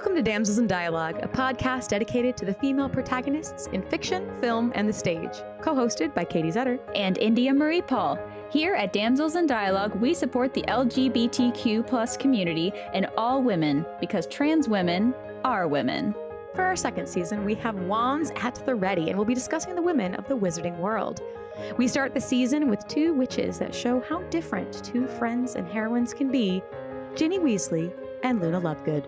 Welcome to Damsels in Dialogue, a podcast dedicated to the female protagonists in fiction, film, and the stage. Co-hosted by Katie Zetter and India Marie Paul. Here at Damsels in Dialogue, we support the LGBTQ plus community and all women because trans women are women. For our second season, we have wands at the ready, and we'll be discussing the women of the wizarding world. We start the season with two witches that show how different two friends and heroines can be, Ginny Weasley and Luna Lovegood.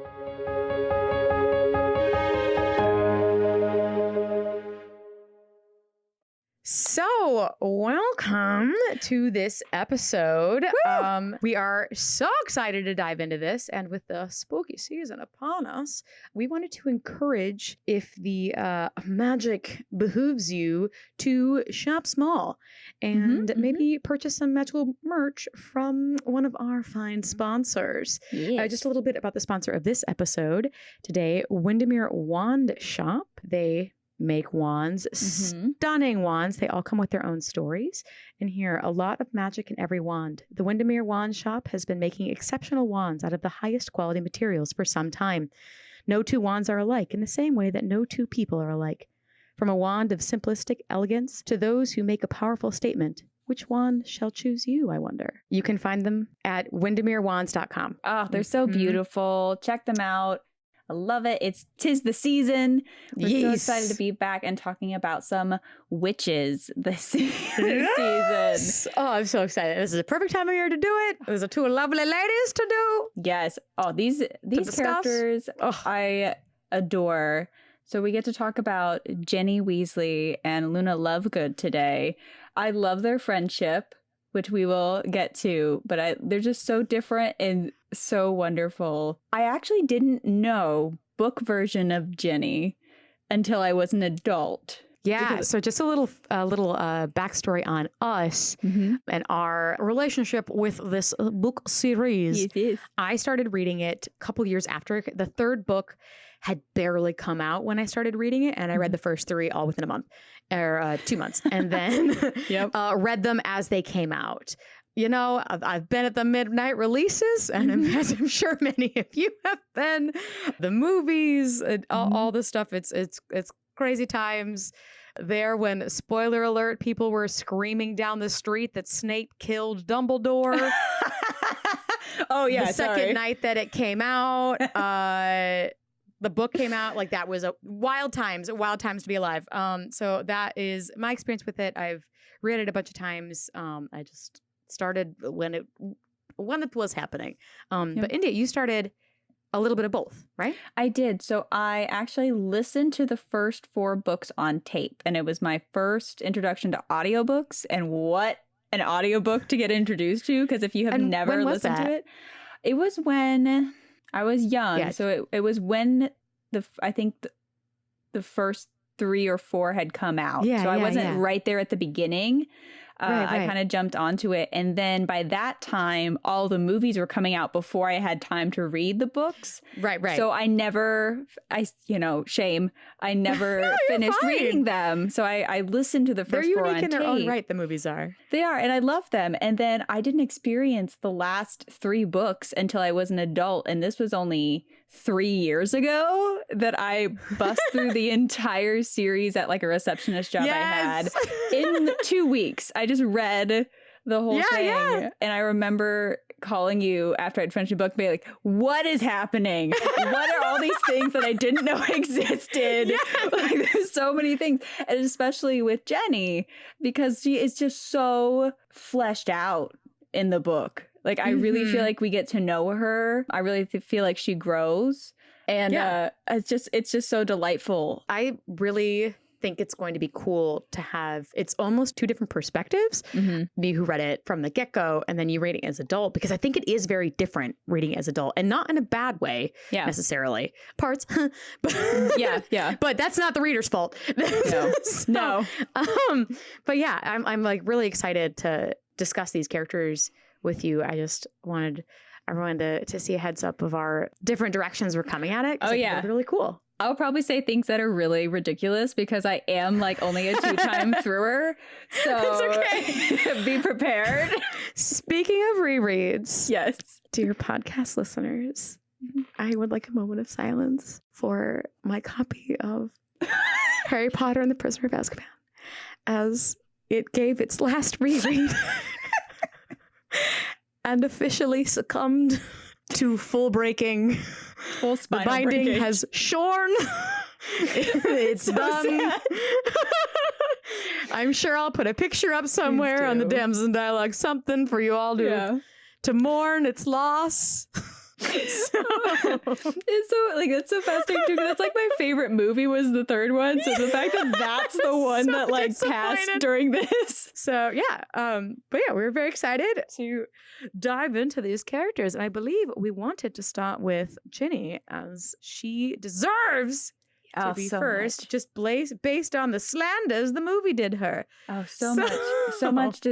So, welcome to this episode. We are so excited to dive into this, and with the spooky season upon us, we wanted to encourage, if the magic behooves you, to shop small and maybe purchase some magical merch from one of our fine sponsors. Yes. Just a little bit about the sponsor of this episode today, Windermere Wand Shop. They make wands, stunning wands. They all come with their own stories. And here, a lot of magic in every wand. The Windermere Wand Shop has been making exceptional wands out of the highest quality materials for some time. No two wands are alike in the same way that no two people are alike. From a wand of simplistic elegance to those who make a powerful statement. Which wand shall choose you, I wonder? You can find them at windermerewands.com. Oh, they're so beautiful. Check them out. I love it. Tis the season. We're so excited to be back and talking about some witches this season. Oh, I'm so excited. This is a perfect time of year to do it. There's two lovely ladies to do. Yes. Oh, these characters I adore. So we get to talk about Ginny Weasley and Luna Lovegood today. I love their friendship, which we will get to, but they're just so different and so wonderful. I actually didn't know book version of Ginny until I was an adult. Yeah, so just a little backstory on us and our relationship with this book series. Yes. I started reading it a couple years after. The third book had barely come out when I started reading it, and I read the first three all within a month or 2 months, and then read them as they came out. You know, I've been at the midnight releases, and as I'm sure many of you have been, the movies, and all the stuff. It's crazy times there when, spoiler alert, people were screaming down the street that Snape killed Dumbledore. Oh yeah, the second night that it came out. The book came out, like that was a wild times to be alive. So that is my experience with it. I've read it a bunch of times. I just started when it was happening. But India, you started a little bit of both, right? I did. So I actually listened to the first 4 books on tape, and it was my first introduction to audiobooks. And what an audiobook to get introduced to, because if you have never listened to it, it was when I was young. Yeah. So it was when I think the first 3 or 4 had come out. So I wasn't right there at the beginning. Right. I kind of jumped onto it. And then by that time, all the movies were coming out before I had time to read the books. Right. So I never finished reading them. So I listened to the first 4 on tape. They're unique in their own right, the movies are. They are, and I love them. And then I didn't experience the last 3 books until I was an adult. And this was only 3 years ago that I bust through the entire series at like a receptionist job I had in 2 weeks. I just read the whole thing. Yeah. And I remember calling you after I'd finished the book, being like, what is happening? What are all these things that I didn't know existed? Like, there's so many things. And especially with Jenny, because she is just so fleshed out in the book. Like, I really feel like we get to know her. I really feel like she grows. And it's just so delightful. I really think it's going to be cool to have, it's almost 2 different perspectives. Me who read it from the get-go, and then you reading it as adult, because I think it is very different reading it as adult, and not in a bad way necessarily. Parts, but but that's not the reader's fault. No. But yeah, I'm like really excited to discuss these characters with you. I just wanted everyone to see a heads up of our different directions we're coming at it. It's really cool. I'll probably say things that are really ridiculous because I am like only a 2-time thrower. So it's okay. Be prepared. Speaking of rereads. Yes. Dear podcast listeners, I would like a moment of silence for my copy of Harry Potter and the Prisoner of Azkaban as it gave its last reread and officially succumbed to full breaking. Full spinal the binding breakage. has shorn. It's So done. sad. I'm sure I'll put a picture up somewhere on the do. Damsels and Dialogue, something for you all to mourn its loss. It's so fascinating too, because that's like my favorite movie was the third one. So the fact that that's the one that like passed during this. So but yeah, we were very excited to dive into these characters, and I believe we wanted to start with Ginny, as she deserves to be so first, much. just based on the slanders the movie did her. Oh, so much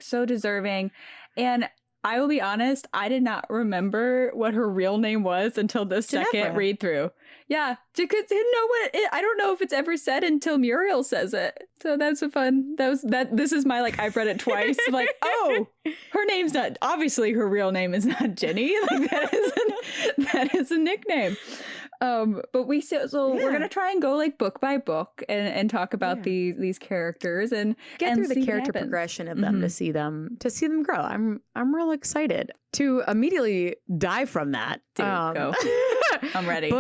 so deserving. And I will be honest, I did not remember what her real name was until the second read through. Yeah, because I don't know if it's ever said until Muriel says it. So that's a fun. This is my like I've read it twice. Like, oh, her name's not, obviously her real name is not Ginny. Like that is a nickname. But we're gonna try and go like book by book and talk about these characters and get through the character progression of them to see them grow. I'm real excited to immediately dive from that. Go. I'm ready.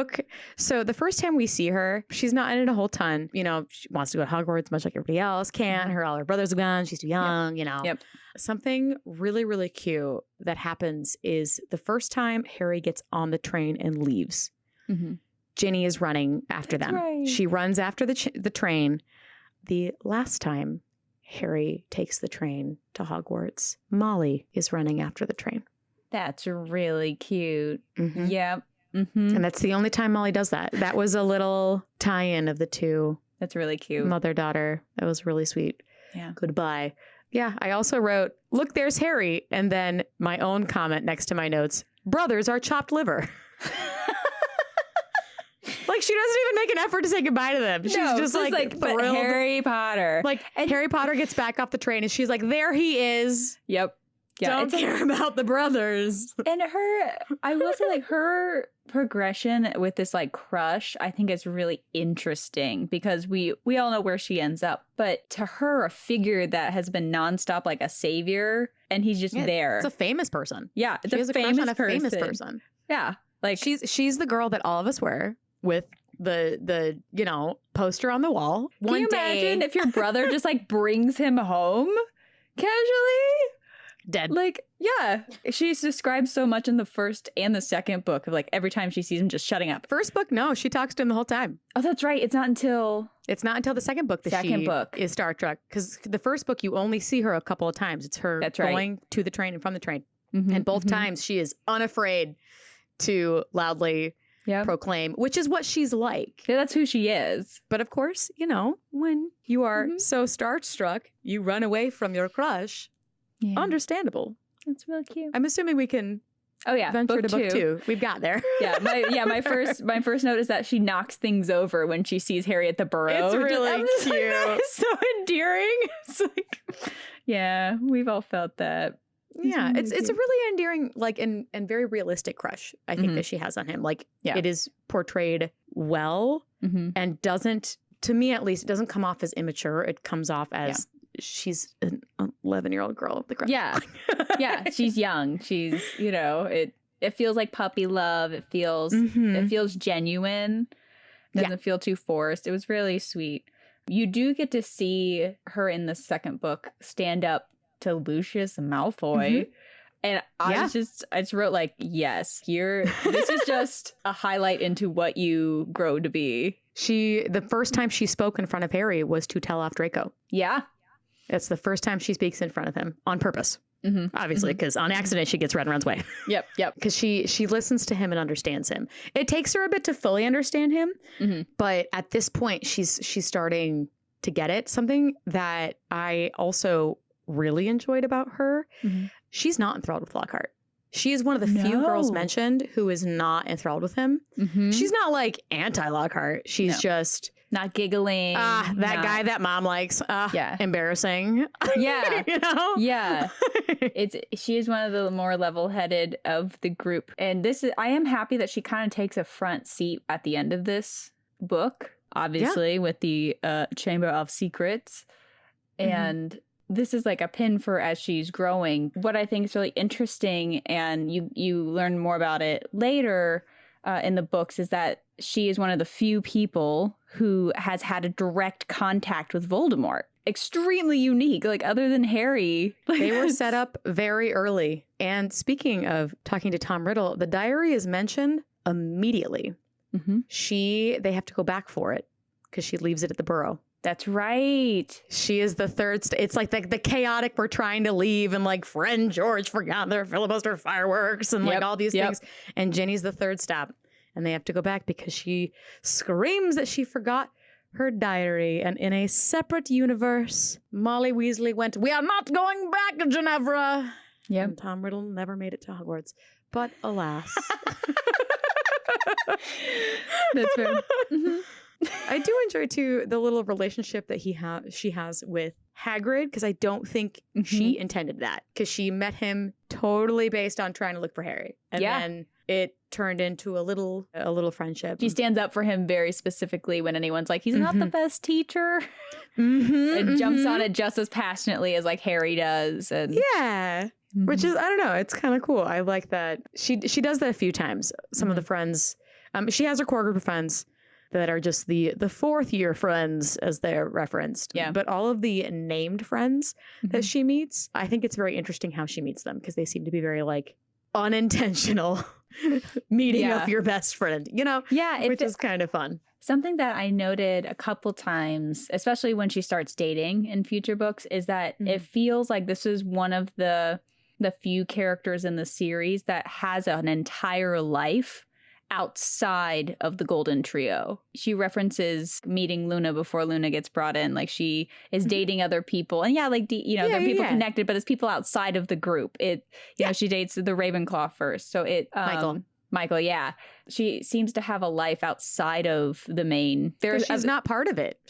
So the first time we see her, she's not in it a whole ton. You know, she wants to go to Hogwarts much like everybody else can. All her brothers are gone. She's too young. You know. Yep. Something really, really cute that happens is the first time Harry gets on the train and leaves. Mm-hmm. Ginny is running after them. Right. She runs after the train. The last time Harry takes the train to Hogwarts, Molly is running after the train. That's really cute. Mm-hmm. Yep. Mm-hmm. And that's the only time Molly does that. That was a little tie-in of the two. That's really cute. Mother-daughter. That was really sweet. Yeah. Goodbye. Yeah, I also wrote, look, there's Harry. And then my own comment next to my notes, brothers are chopped liver. Like, she doesn't even make an effort to say goodbye to them. She's just like but Harry Potter. Like, Harry Potter gets back off the train and she's like, there he is. Yep. Yeah, Don't care about the brothers. And I will say, like, her progression with this, like, crush, I think is really interesting because we all know where she ends up. But to her, a figure that has been nonstop, like, a savior, and he's just there. It's a famous person. Yeah, it's she has a famous crush on a famous person. Yeah. Like, she's the girl that all of us wear with the poster on the wall. Can you imagine if your brother just, like, brings him home casually? Dead. Like, yeah. She's described so much in the first and the second book of like every time she sees him just shutting up. First book, no, she talks to him the whole time. Oh, that's right. It's not until the second book that she is Star Trek. Because the first book, you only see her a couple of times. It's her going to the train and from the train. Mm-hmm, and both times she is unafraid to loudly proclaim, which is what she's like. Yeah, that's who she is. But of course, when you are so starstruck, you run away from your crush. Yeah. Understandable. That's really cute. I'm assuming we can venture to book two. We've got there. My first note is that she knocks things over when she sees Harry at the burrow. It's really cute. Like, that is so endearing. It's like, yeah, we've all felt that. Yeah, it's a really endearing, like, and very realistic crush, I think, that she has on him. Like, it is portrayed well and doesn't, to me at least, it doesn't come off as immature. It comes off as she's an 11-year-old girl with the crush. Yeah. Yeah, she's young. She's, it feels like puppy love. It feels genuine. Doesn't feel too forced. It was really sweet. You do get to see her in the second book stand up to Lucius Malfoy. And I just wrote like, yes, this is just a highlight into what you grow to be. The first time she spoke in front of Harry was to tell off Draco. Yeah. It's the first time she speaks in front of him on purpose. Obviously, because on accident she gets red and runs away. Yep. Because she listens to him and understands him. It takes her a bit to fully understand him, but at this point she's starting to get it. Something that I also really enjoyed about her, she's not enthralled with Lockhart. She is one of the few girls mentioned who is not enthralled with him. She's not like anti-Lockhart. She's just Not giggling. That guy that mom likes. Yeah. Embarrassing. Yeah. You know? Yeah. She is one of the more level-headed of the group. And I am happy that she kind of takes a front seat at the end of this book, obviously, with the Chamber of Secrets. And this is like a pin for as she's growing. What I think is really interesting, and you learn more about it later in the books, is that she is one of the few people who has had a direct contact with Voldemort. Extremely unique, like other than Harry. They were set up very early. And speaking of talking to Tom Riddle, the diary is mentioned immediately. They have to go back for it because she leaves it at the Burrow. That's right. She is the third. It's like the chaotic we're trying to leave, and like friend George forgot their filibuster fireworks and like all these things. And Ginny's the third stop. And they have to go back because she screams that she forgot her diary. And in a separate universe, Molly Weasley went, "We are not going back, Ginevra." Yep. And Tom Riddle never made it to Hogwarts. But alas. That's fair. I do enjoy, too, the little relationship that she has with Hagrid, because I don't think she intended that. Because she met him totally based on trying to look for Harry. And then it turned into a little friendship. She stands up for him very specifically when anyone's like, he's not the best teacher. And jumps on it just as passionately as like Harry does. And which is, I don't know, it's kind of cool. I like that. She does that a few times. Some of the friends, she has a core group of friends that are just the fourth year friends, as they're referenced. Yeah. But all of the named friends that she meets, I think it's very interesting how she meets them, because they seem to be very like unintentional meeting of your best friend, you know? Yeah. Which is kind of fun. Something that I noted a couple times, especially when she starts dating in future books, is that it feels like this is one of the few characters in the series that has an entire life outside of the Golden Trio. She references meeting Luna before Luna gets brought in. Like she is dating other people. And there are people connected, but it's people outside of the group. You know, she dates the Ravenclaw first. So Michael, yeah. She seems to have a life outside of the main. She's not part of it.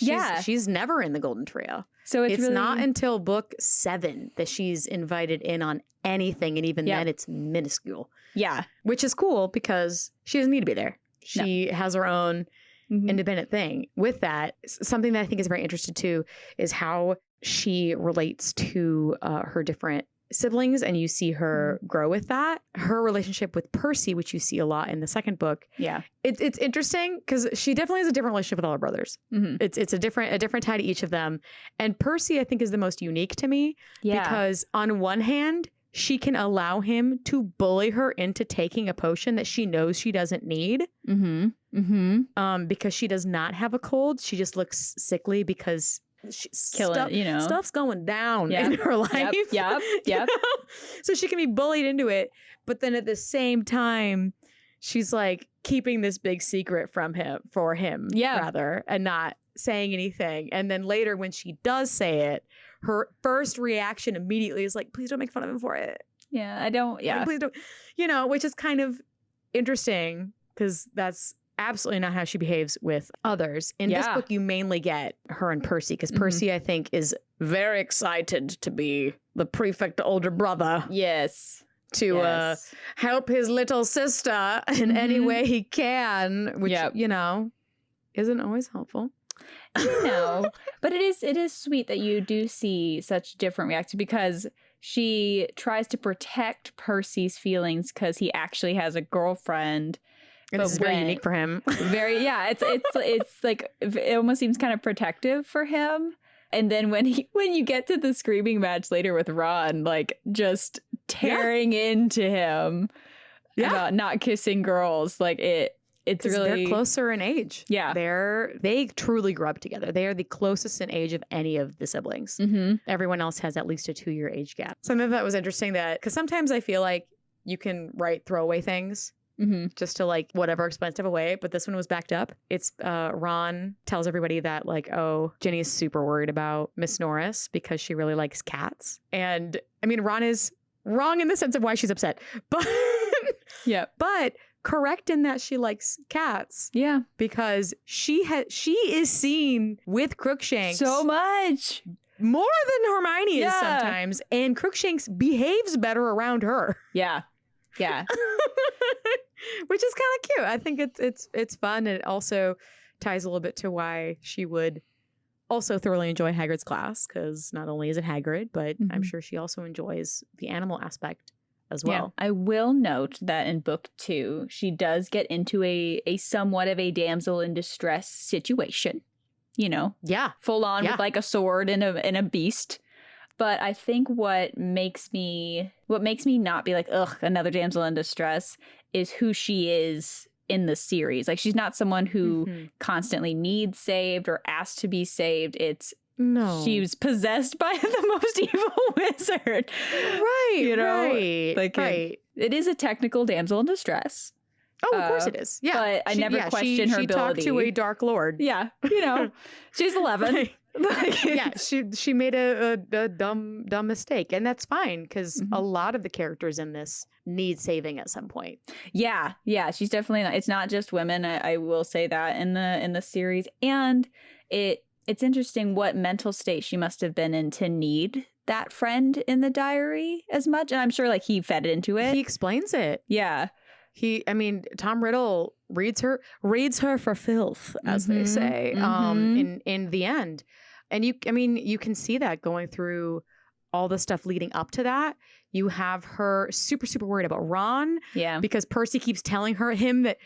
She's never in the Golden Trio. So it's really not until book 7 that she's invited in on anything. And even then it's minuscule. Yeah. Which is cool because she doesn't need to be there. She has her own independent thing. With that, something that I think is very interesting too is how she relates to her different siblings, and you see her grow with that. Her relationship with Percy, which you see a lot in the second book. Yeah. It's interesting because she definitely has a different relationship with all her brothers. It's a different tie to each of them. And Percy, I think, is the most unique to me because on one hand, she can allow him to bully her into taking a potion that she knows she doesn't need. Because she does not have a cold. She just looks sickly because stuff's going down in her life. Yep. So she can be bullied into it, but then at the same time, she's like keeping this big secret from him, rather, and not saying anything. And then later, when she does say it, her first reaction immediately is like, "Please don't make fun of him for it." Yeah, I don't. Yeah, like, please don't. You know, which is kind of interesting because that's absolutely not how she behaves with others. In this book, you mainly get her and Percy, because Percy, I think, is very excited to be the prefect older brother. Yes. To help his little sister in any way he can, which, you know, isn't always helpful. You know, but it is sweet that you do see such different reactions, because she tries to protect Percy's feelings because he actually has a girlfriend. And this is very unique for him. It's like it almost seems kind of protective for him. And then when you get to the screaming match later with Ron, like just tearing into him about not kissing girls, like it's really, they're closer in age. Yeah, they truly grew up together. They are the closest in age of any of the siblings. Everyone else has at least a 2-year age gap. Some of that was interesting, that because sometimes I feel like you can write throwaway things. Just to like whatever expensive away, but this one was backed up. It's Ron tells everybody that like, oh, Ginny is super worried about Miss Norris because she really likes cats. And I mean, Ron is wrong in the sense of why she's upset, but but correct in that she likes cats. Yeah. Because she is seen with Crookshanks So much. more than Hermione is sometimes, and Crookshanks behaves better around her. Yeah. Yeah. Which is kind of cute. I think it's fun, and it also ties a little bit to why she would also thoroughly enjoy Hagrid's class, because not only is it Hagrid, but I'm sure she also enjoys the animal aspect as well. Yeah. I will note that in book 2, she does get into a somewhat of a damsel in distress situation. You know, full on with like a sword and a beast. But I think what makes me not be like, ugh, another damsel in distress is who she is in the series. Like, she's not someone who constantly needs saved or asked to be saved. It's she was possessed by the most evil wizard. Right. You know, right. It is a technical damsel in distress. Oh, of course it is. Yeah. But I never question her ability. She talked to a Dark Lord. Yeah. You know, she's 11. She made a dumb mistake, and that's fine, because a lot of the characters in this need saving at some point. Yeah, she's definitely not. It's not just women. I will say that in the series, and it's interesting what mental state she must have been in to need that friend in the diary as much. And I'm sure like he fed into it. He explains it. Yeah. Tom Riddle reads her for filth, as they say, in the end. And you can see that going through all the stuff leading up to that. You have her super, super worried about Ron. Yeah. Because Percy keeps telling her that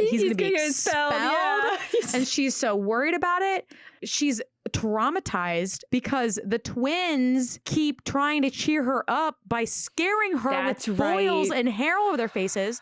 he's going to be expelled. Yeah. And she's so worried about it. She's traumatized because the twins keep trying to cheer her up by scaring her with foils and hair all over their faces.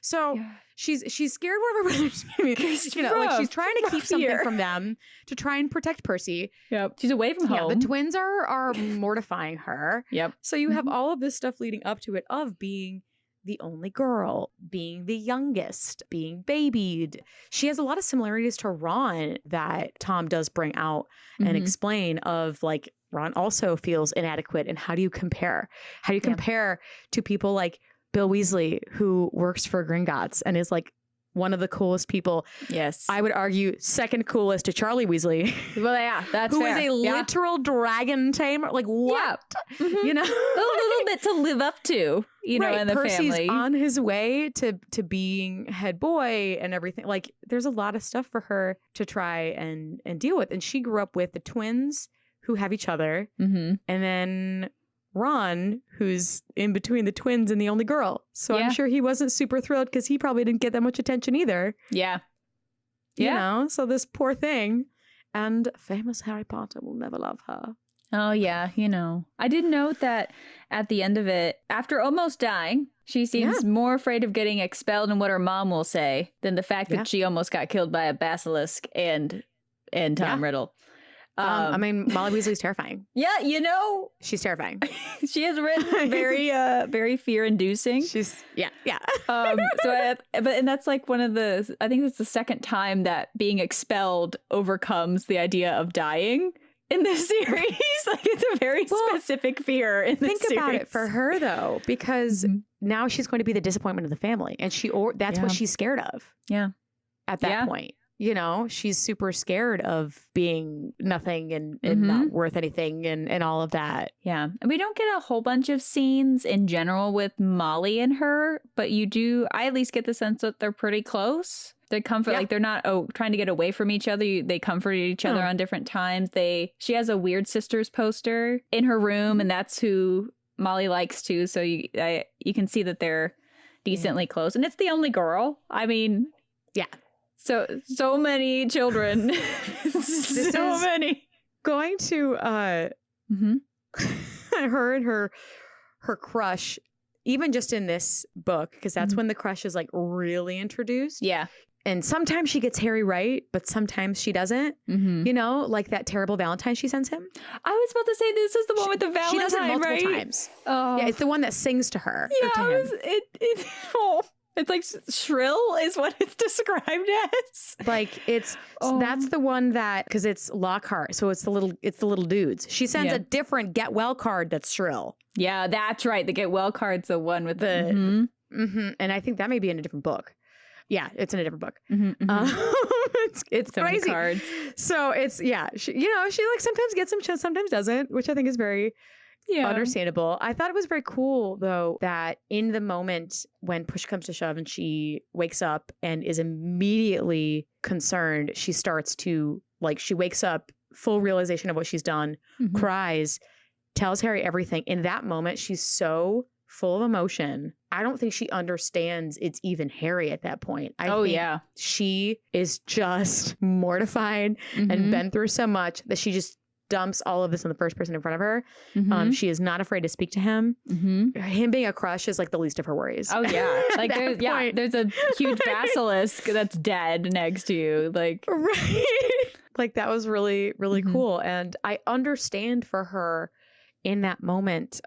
So she's scared whatever, she's trying to keep something from them to try and protect Percy. Yep. She's away from home. Yeah, the twins are mortifying her. Yep. So you have all of this stuff leading up to it of being the only girl, being the youngest, being babied. She has a lot of similarities to Ron that Tom does bring out and explain, of like, Ron also feels inadequate, and how do you compare? How do you compare to people like Bill Weasley, who works for Gringotts and is like one of the coolest people. Yes. I would argue second coolest to Charlie Weasley. Well, yeah, that's fair. Who is a literal dragon tamer. Like, what? Yeah. You know? A little bit to live up to, you know, in the Percy's family. on his way to being head boy and everything. Like, there's a lot of stuff for her to try and deal with. And she grew up with the twins who have each other. And then Ron, who's in between the twins and the only girl. So I'm sure he wasn't super thrilled, because he probably didn't get that much attention either. Yeah. You know, so this poor thing. And famous Harry Potter will never love her. Oh, yeah, you know. I did note that at the end of it, after almost dying, she seems more afraid of getting expelled and what her mom will say than the fact that she almost got killed by a basilisk and Tom Riddle. Molly Weasley's terrifying. Yeah, you know. She's terrifying. She has written very fear-inducing. She's, yeah. And that's like I think that's the second time that being expelled overcomes the idea of dying in this series. Like, it's a very specific fear in this series. Think about it for her, though, because now she's going to be the disappointment of the family. And that's what she's scared of. Yeah. At that point. You know, she's super scared of being nothing and not worth anything and all of that. Yeah. And we don't get a whole bunch of scenes in general with Molly and her, but I at least get the sense that they're pretty close. They comfort, like, they're not trying to get away from each other. They comfort each other on different times. She has a Weird Sisters poster in her room, and that's who Molly likes too. So you can see that they're decently close. And it's the only girl. I mean, So many children. So many. Going to her and her crush, even just in this book, because that's when the crush is like really introduced. Yeah. And sometimes she gets Harry right, but sometimes she doesn't. You know, like that terrible Valentine she sends him. I was about to say, this is the one with the Valentine, she does it multiple times. Oh. Yeah, it's the one that sings to her. Yeah, or to him. It's like shrill is what it's described as. Like that's the one that, because it's Lockhart, so it's the little dudes. She sends a different get well card that's shrill. Yeah, that's right. The get well card's the one with the and I think that may be in a different book. Yeah, it's in a different book. It's so crazy. Cards. So it's, yeah, she like sometimes gets some chance, sometimes doesn't, which I think is very understandable. I thought it was very cool, though, that in the moment when push comes to shove and she wakes up and is immediately concerned, she starts to, like, she wakes up, full realization of what she's done, cries, tells Harry everything. In that moment, she's so full of emotion. I don't think she understands it's even Harry at that point. I think she is just mortified and been through so much that she just dumps all of this on the first person in front of her. She is not afraid to speak to him. Him being a crush is like the least of her worries. Oh yeah, like there's a huge basilisk that's dead next to you. Like like that was really, really cool. And I understand for her in that moment.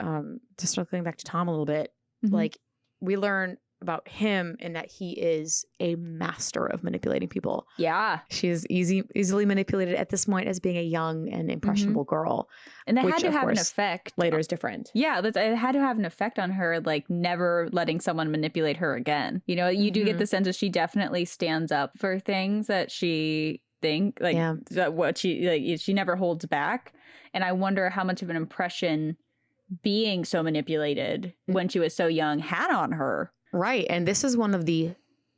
Just circling back to Tom a little bit, like we learn about him in that he is a master of manipulating people. Yeah. She is easily manipulated at this point as being a young and impressionable girl. And that which, had to of have an course, effect. Later is different. Yeah, it had to have an effect on her, like never letting someone manipulate her again. You know, you do get the sense that she definitely stands up for things that she that what she never holds back. And I wonder how much of an impression being so manipulated when she was so young had on her. Right. And this is one of the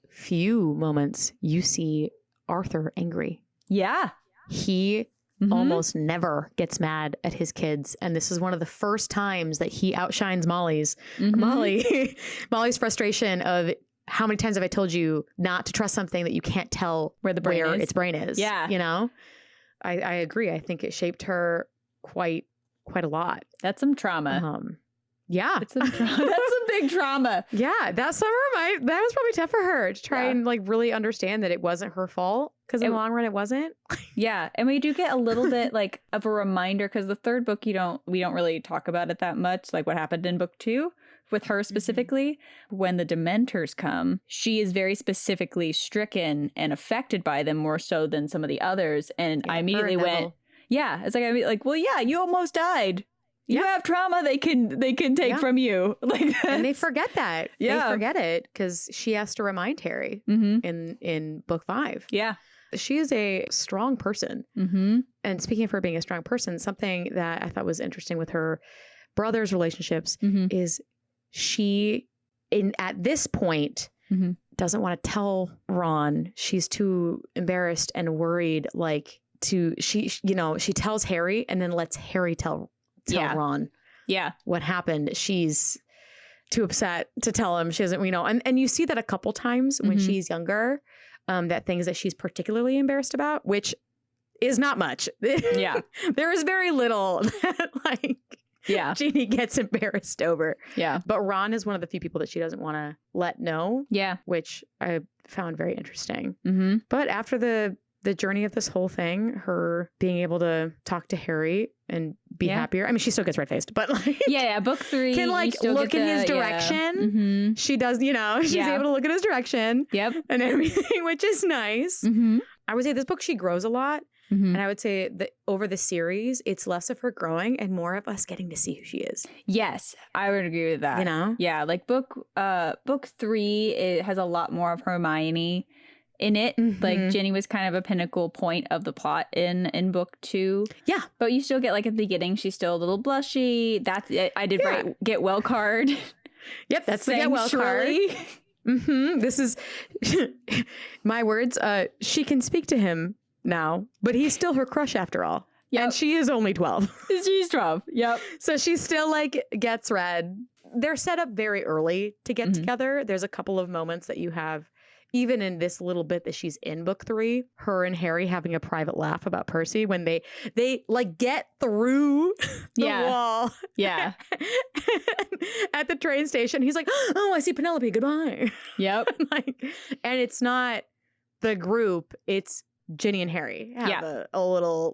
few moments you see Arthur angry. Yeah. He almost never gets mad at his kids. And this is one of the first times that he outshines Molly's frustration of how many times have I told you not to trust something that you can't tell where its brain is. Yeah. You know, I agree. I think it shaped her quite a lot. That's some trauma. Yeah. That's a big trauma. Yeah. That summer, that was probably tough for her to try and like really understand that it wasn't her fault. Because in the long run, it wasn't. Yeah. And we do get a little bit like of a reminder, because the third book, we don't really talk about it that much, like what happened in book 2 with her specifically. When the Dementors come, she is very specifically stricken and affected by them more so than some of the others. And I immediately went, it's like, well, yeah, you almost died. You have trauma they can take from you. Like, and they forget that. Yeah. They forget it because she has to remind Harry in book 5. Yeah. She is a strong person. And speaking of her being a strong person, something that I thought was interesting with her brothers' relationships is she, at this point, doesn't want to tell Ron. She's too embarrassed and worried, she tells Harry and then lets Harry tell Ron what happened. She's too upset to tell him. She doesn't, and you see that a couple times when she's younger, that things that she's particularly embarrassed about, which is not much. Yeah. There is very little that Ginny gets embarrassed over. Yeah. But Ron is one of the few people that she doesn't want to let know. Yeah. Which I found very interesting. But after the journey of this whole thing, her being able to talk to Harry and be happier. I mean, she still gets red-faced, but book 3 can look in his direction. She does, she's able to look in his direction. Yep. And everything, which is nice. I would say this book, she grows a lot. And I would say that over the series, it's less of her growing and more of us getting to see who she is. Yes, I would agree with that. Yeah, like book 3, it has a lot more of Hermione in it. Like Ginny was kind of a pinnacle point of the plot in book 2. Yeah. But you still get at the beginning, she's still a little blushy. That's it. I did get well card. Yep, that's the get well card. This is my words. She can speak to him now, but he's still her crush after all. Yeah. And she is only 12. She's 12. Yep. So she still gets read. They're set up very early to get together. There's a couple of moments that you have, even in this little bit that she's in book 3, her and Harry having a private laugh about Percy when they get through the wall. Yeah. At the train station. He's like, oh, I see Penelope. Goodbye. Yep. And it's not the group. It's Ginny and Harry have a little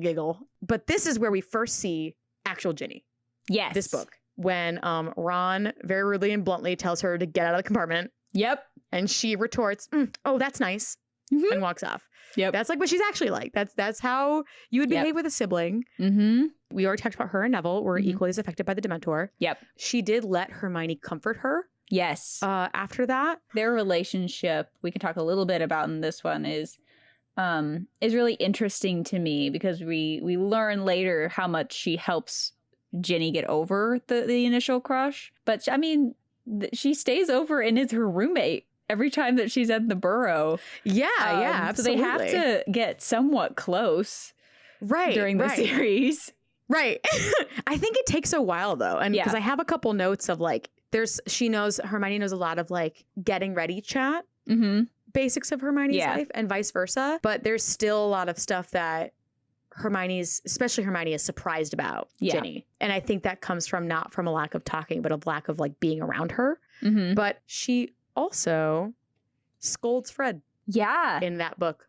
giggle. But this is where we first see actual Ginny. Yes. This book. When Ron very rudely and bluntly tells her to get out of the compartment. Yep. And she retorts, oh, that's nice. And walks off. Yep. That's what she's actually like. That's how you would behave with a sibling. We already talked about her and Neville were equally as affected by the Dementor. Yep. She did let Hermione comfort her. Yes. After that, their relationship, we can talk a little bit about in this one, is really interesting to me because we learn later how much she helps Ginny get over the initial crush. But I mean, she stays over and is her roommate every time that she's at the Burrow. Yeah, absolutely. So they have to get somewhat close during the series. Right. I think it takes a while though. And because I have a couple notes of like, Hermione knows a lot of like getting ready chat, basics of Hermione's life and vice versa. But there's still a lot of stuff that especially Hermione is surprised about Ginny. And I think that comes from not from a lack of talking, but a lack of like being around her. But she also scolds Fred. Yeah. In that book.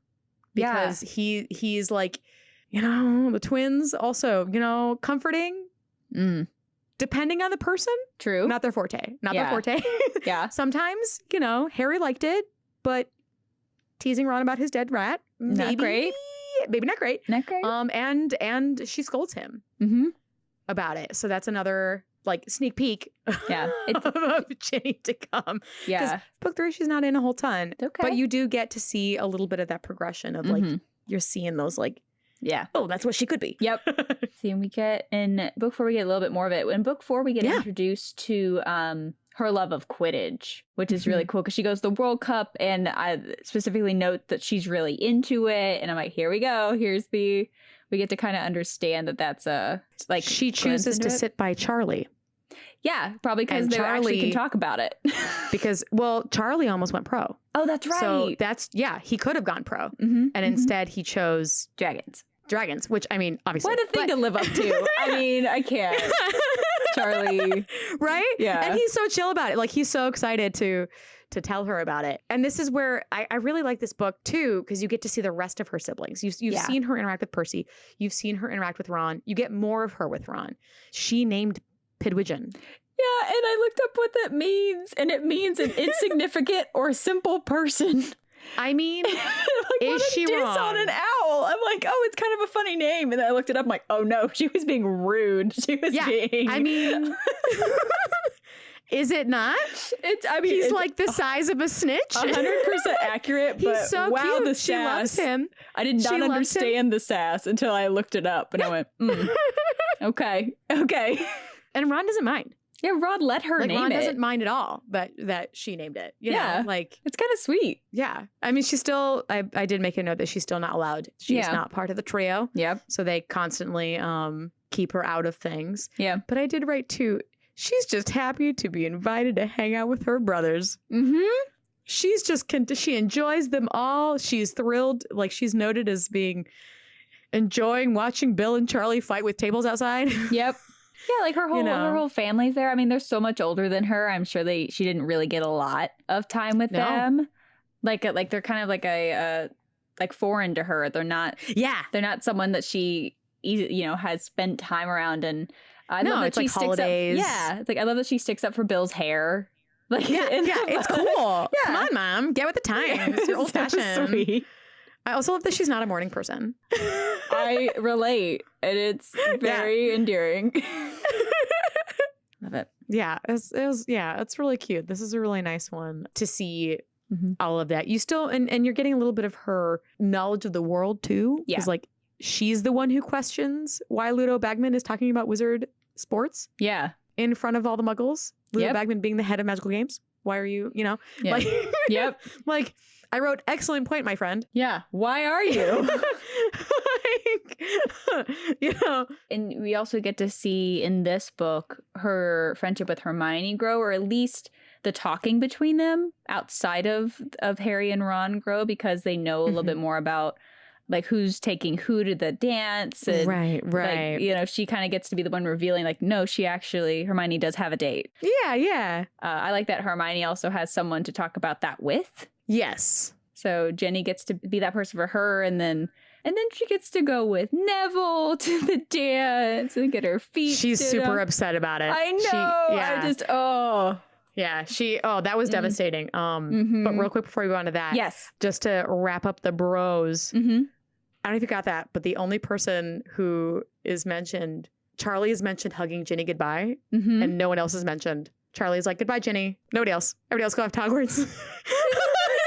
Because he's like, you know, the twins also, you know, comforting. Depending on the person. True. Not their forte. Their forte. Sometimes, you know, Harry liked it, but teasing Ron about his dead rat. Not great. Maybe not great. Not great. And she scolds him about it. So that's another like sneak peek of Ginny to come. Yeah. Book 3, she's not in a whole ton. Okay. But you do get to see a little bit of that progression of like, you're seeing those like, oh, that's what she could be. Yep. See, and we get in book 4, we get a little bit more of it. In book 4, we get introduced to her love of Quidditch, which is really cool because she goes to the World Cup, and I specifically note that she's really into it. And I'm like, here we go. We get to kind of understand that that's like she chooses to sit by Charlie. Yeah, probably because they actually can talk about it. Because, well, Charlie almost went pro. Oh, that's right. So he could have gone pro. And instead he chose Dragons, which, I mean, obviously. What a thing to live up to. I mean, I can't. Charlie. Right? Yeah. And he's so chill about it. Like, he's so excited to tell her about it. And this is where I really like this book, too, because you get to see the rest of her siblings. You've seen her interact with Percy. You've seen her interact with Ron. You get more of her with Ron. She named Pidwidgeon. Yeah, and I looked up what that means, and it means an insignificant or simple person. I mean, like, is she wrong? On an owl. I'm like, oh, it's kind of a funny name. And then I looked it up. I'm like, oh no, she was being rude. She was being. I mean, is it not? He's like the size of a snitch. 100% accurate. But he's so wow, cute. The sass. She loves him. I did not understand the sass until I looked it up, and I went, okay. And Ron doesn't mind. Yeah, Ron let her name it. Ron doesn't mind at all that she named it. You know, like it's kind of sweet. Yeah. I mean, she's still, I did make a note that she's still not allowed. She's not part of the trio. Yep. So they constantly keep her out of things. Yeah. But I did write too, she's just happy to be invited to hang out with her brothers. She's just, she enjoys them all. She's thrilled. Like, she's noted as enjoying watching Bill and Charlie fight with tables outside. Yep. Yeah, like her whole family's there. I mean, they're so much older than her. I'm sure she didn't really get a lot of time with them. Like they're kind of like like foreign to her. They're not. Yeah, they're not someone that she has spent time around. And I love that she like sticks holidays. Up. Yeah, it's like I love that she sticks up for Bill's hair. Like it's cool. Yeah. Come on, Mom, get with the times. You're old fashioned. Sweet. I also love that she's not a morning person. I relate, and it's very endearing. Love it. Yeah, it's really cute. This is a really nice one to see all of that. You still, and you're getting a little bit of her knowledge of the world too. Yeah. Because like she's the one who questions why Ludo Bagman is talking about wizard sports. Yeah. In front of all the muggles. Ludo Bagman being the head of magical games. Why are you, like, like, I wrote, excellent point, my friend. Yeah. Why are you? And we also get to see in this book her friendship with Hermione grow, or at least the talking between them outside of Harry and Ron grow, because they know a little bit more about like who's taking who to the dance. And, right. Like, she kind of gets to be the one revealing like, no, Hermione does have a date. Yeah. I like that Hermione also has someone to talk about that with. Yes. So Ginny gets to be that person for her, and then she gets to go with Neville to the dance and get her feet. She's super upset about it. I know. That was devastating. But real quick before we go on to that, just to wrap up the bros. I don't know if you got that, but the only person who is mentioned, Charlie is mentioned hugging Ginny goodbye, and no one else is mentioned. Charlie's like, goodbye, Ginny. Nobody else. Everybody else go off to Hogwarts.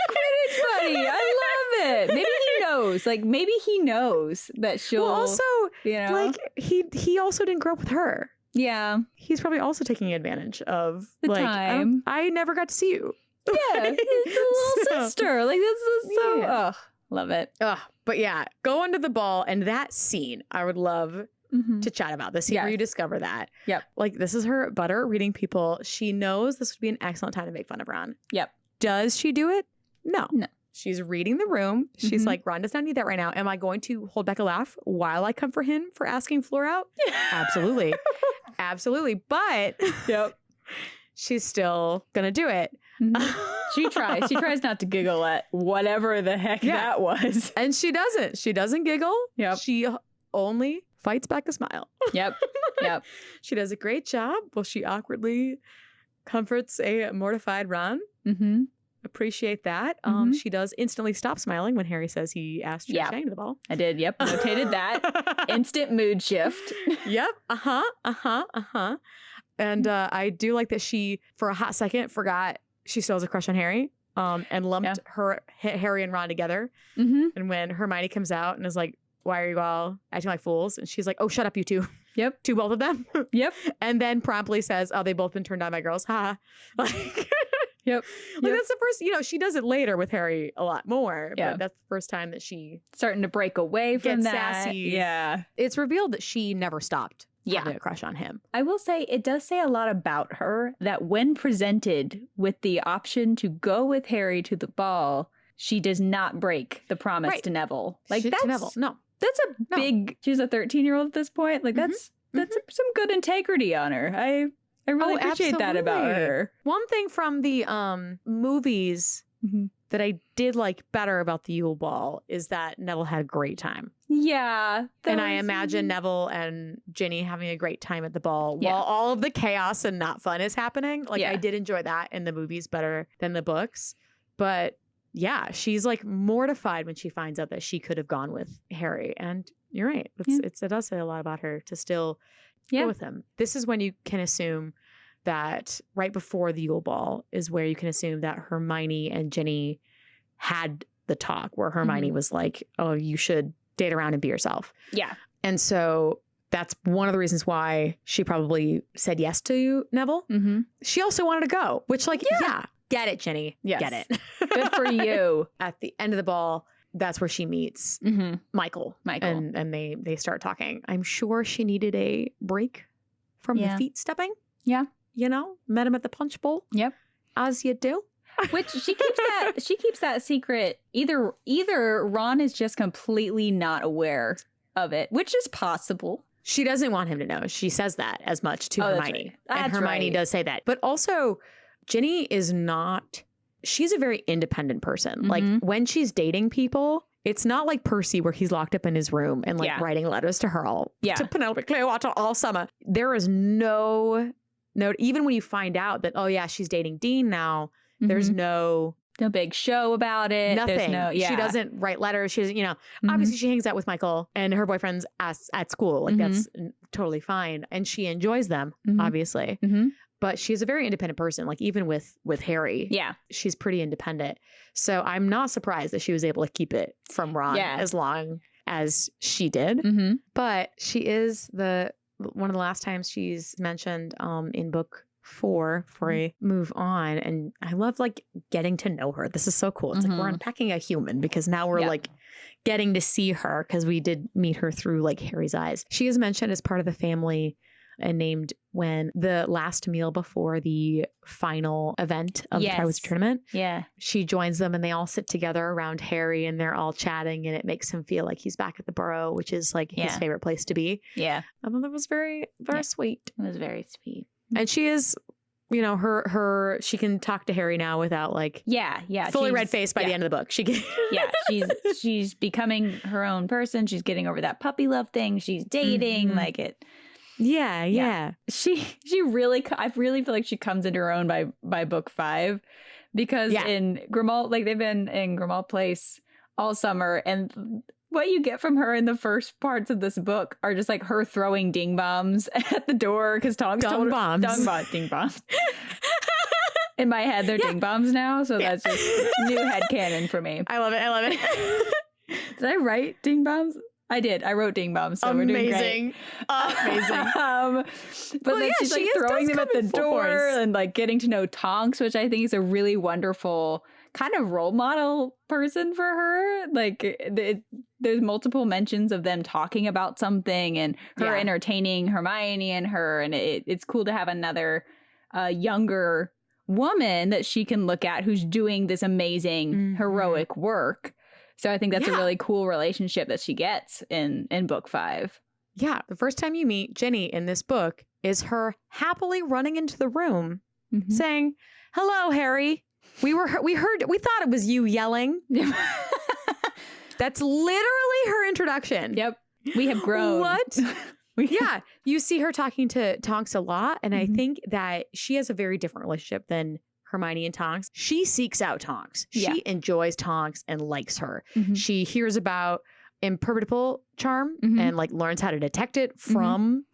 Quidditch buddy. I love it. Maybe he knows. Like, maybe he knows that she'll. Well, also, like, he also didn't grow up with her. Yeah. He's probably also taking advantage of the like, time. I never got to see you. Yeah, it's a little sister. Like, this is so. Yeah. Ugh, love it. But yeah, go into the ball, and that scene, I would love to chat about. The scene where you discover that. Yep. Like, this is her butter reading people. She knows this would be an excellent time to make fun of Ron. Yep. Does she do it? No. She's reading the room. She's like, Ron does not need that right now. Am I going to hold back a laugh while I come for him for asking Fleur out? Absolutely. Absolutely. But she's still going to do it. She tries. She tries not to giggle at whatever the heck that was. And she doesn't. She doesn't giggle. Yep. She only fights back a smile. Yep. She does a great job. Well, she awkwardly comforts a mortified Ron. Appreciate that. She does instantly stop smiling when Harry says he asked her to hang to the ball. I did. Yep. Notated that. Instant mood shift. Yep. And I do like that she, for a hot second, forgot she still has a crush on Harry. And lumped Harry and Ron together. And when Hermione comes out and is like, why are you all acting like fools? And she's like, oh, shut up, you two. Yep. To both of them. Yep. And then promptly says, oh, they've both been turned on by girls. Ha. Like, Yep. That's the first, she does it later with Harry a lot more. But that's the first time that she starting to break away from gets that. Sassy. Yeah. It's revealed that she never stopped having a crush on him. I will say it does say a lot about her that when presented with the option to go with Harry to the ball, she does not break the promise to Neville. Like, that's Neville. No. That's a big, she's a 13-year-old at this point. Like, that's some good integrity on her. I really appreciate that about her. One thing from the movies that I did like better about the Yule Ball is that Neville had a great time. Yeah. And I imagine Neville and Ginny having a great time at the ball while all of the chaos and not fun is happening. Like, I did enjoy that in the movies better than the books. But yeah, she's like mortified when she finds out that she could have gone with Harry. And you're right. It does say a lot about her to still go with him. This is when you can assume that right before the Yule Ball is where you can assume that Hermione and Ginny had the talk where Hermione was like, oh, you should date around and be yourself. Yeah. And so that's one of the reasons why she probably said yes to you, Neville. She also wanted to go, which get it, Ginny. Yes. Get it. Good for you. At the end of the ball, that's where she meets Michael. And they start talking. I'm sure she needed a break from the feet stepping. Yeah. Met him at the punch bowl. Yep. As you do. Which she keeps that secret. Either Ron is just completely not aware of it, which is possible. She doesn't want him to know. She says that as much to Hermione. That's and Hermione does say that. But also, Ginny she's a very independent person. Like, when she's dating people, it's not like Percy where he's locked up in his room and like writing letters to her to Penelope Clearwater all summer. There is no, even when you find out that, oh yeah, she's dating Dean now, there's no big show about it. Nothing. She doesn't write letters. She doesn't, obviously she hangs out with Michael and her boyfriends at school. Like, that's totally fine. And she enjoys them, obviously. But she's a very independent person. Like, even with Harry, she's pretty independent. So I'm not surprised that she was able to keep it from Ron as long as she did. But she is one of the last times she's mentioned in book 4 before we move on. And I love like getting to know her. This is so cool. It's like we're unpacking a human because now we're like getting to see her because we did meet her through like Harry's eyes. She is mentioned as part of the family and named when the last meal before the final event of the Triwizard Tournament. Yeah. She joins them and they all sit together around Harry and they're all chatting and it makes him feel like he's back at the Burrow, which is like his favorite place to be. Yeah. I thought that was very, very sweet. It was very sweet. And she is, she can talk to Harry now without like fully red-faced by the end of the book. She can she's becoming her own person. She's getting over that puppy love thing. She's dating like it. Yeah. She really, I really feel like she comes into her own by book 5 because in Grimmauld, like they've been in Grimmauld Place all summer and what you get from her in the first parts of this book are just like her throwing ding bombs at the door because Tonks told her ding bombs. In my head, they're ding bombs now, so that's just new headcanon for me. I love it. Did I write ding bombs? I did. I wrote ding bombs, so we're doing great. Amazing. But then she's like throwing them at the door and like getting to know Tonks, which I think is a really wonderful kind of role model person for her. Like there's multiple mentions of them talking about something and her entertaining Hermione and her, and it's cool to have another younger woman that she can look at who's doing this amazing heroic work. So I think that's a really cool relationship that she gets in book 5. Yeah. The first time you meet Ginny in this book is her happily running into the room saying, "Hello, Harry. We thought it was you yelling." That's literally her introduction. Yep. We have grown. What? Yeah. You see her talking to Tonks a lot. And I think that she has a very different relationship than Hermione and Tonks. She seeks out Tonks. She enjoys Tonks and likes her. She hears about imperturbable charm and like learns how to detect it from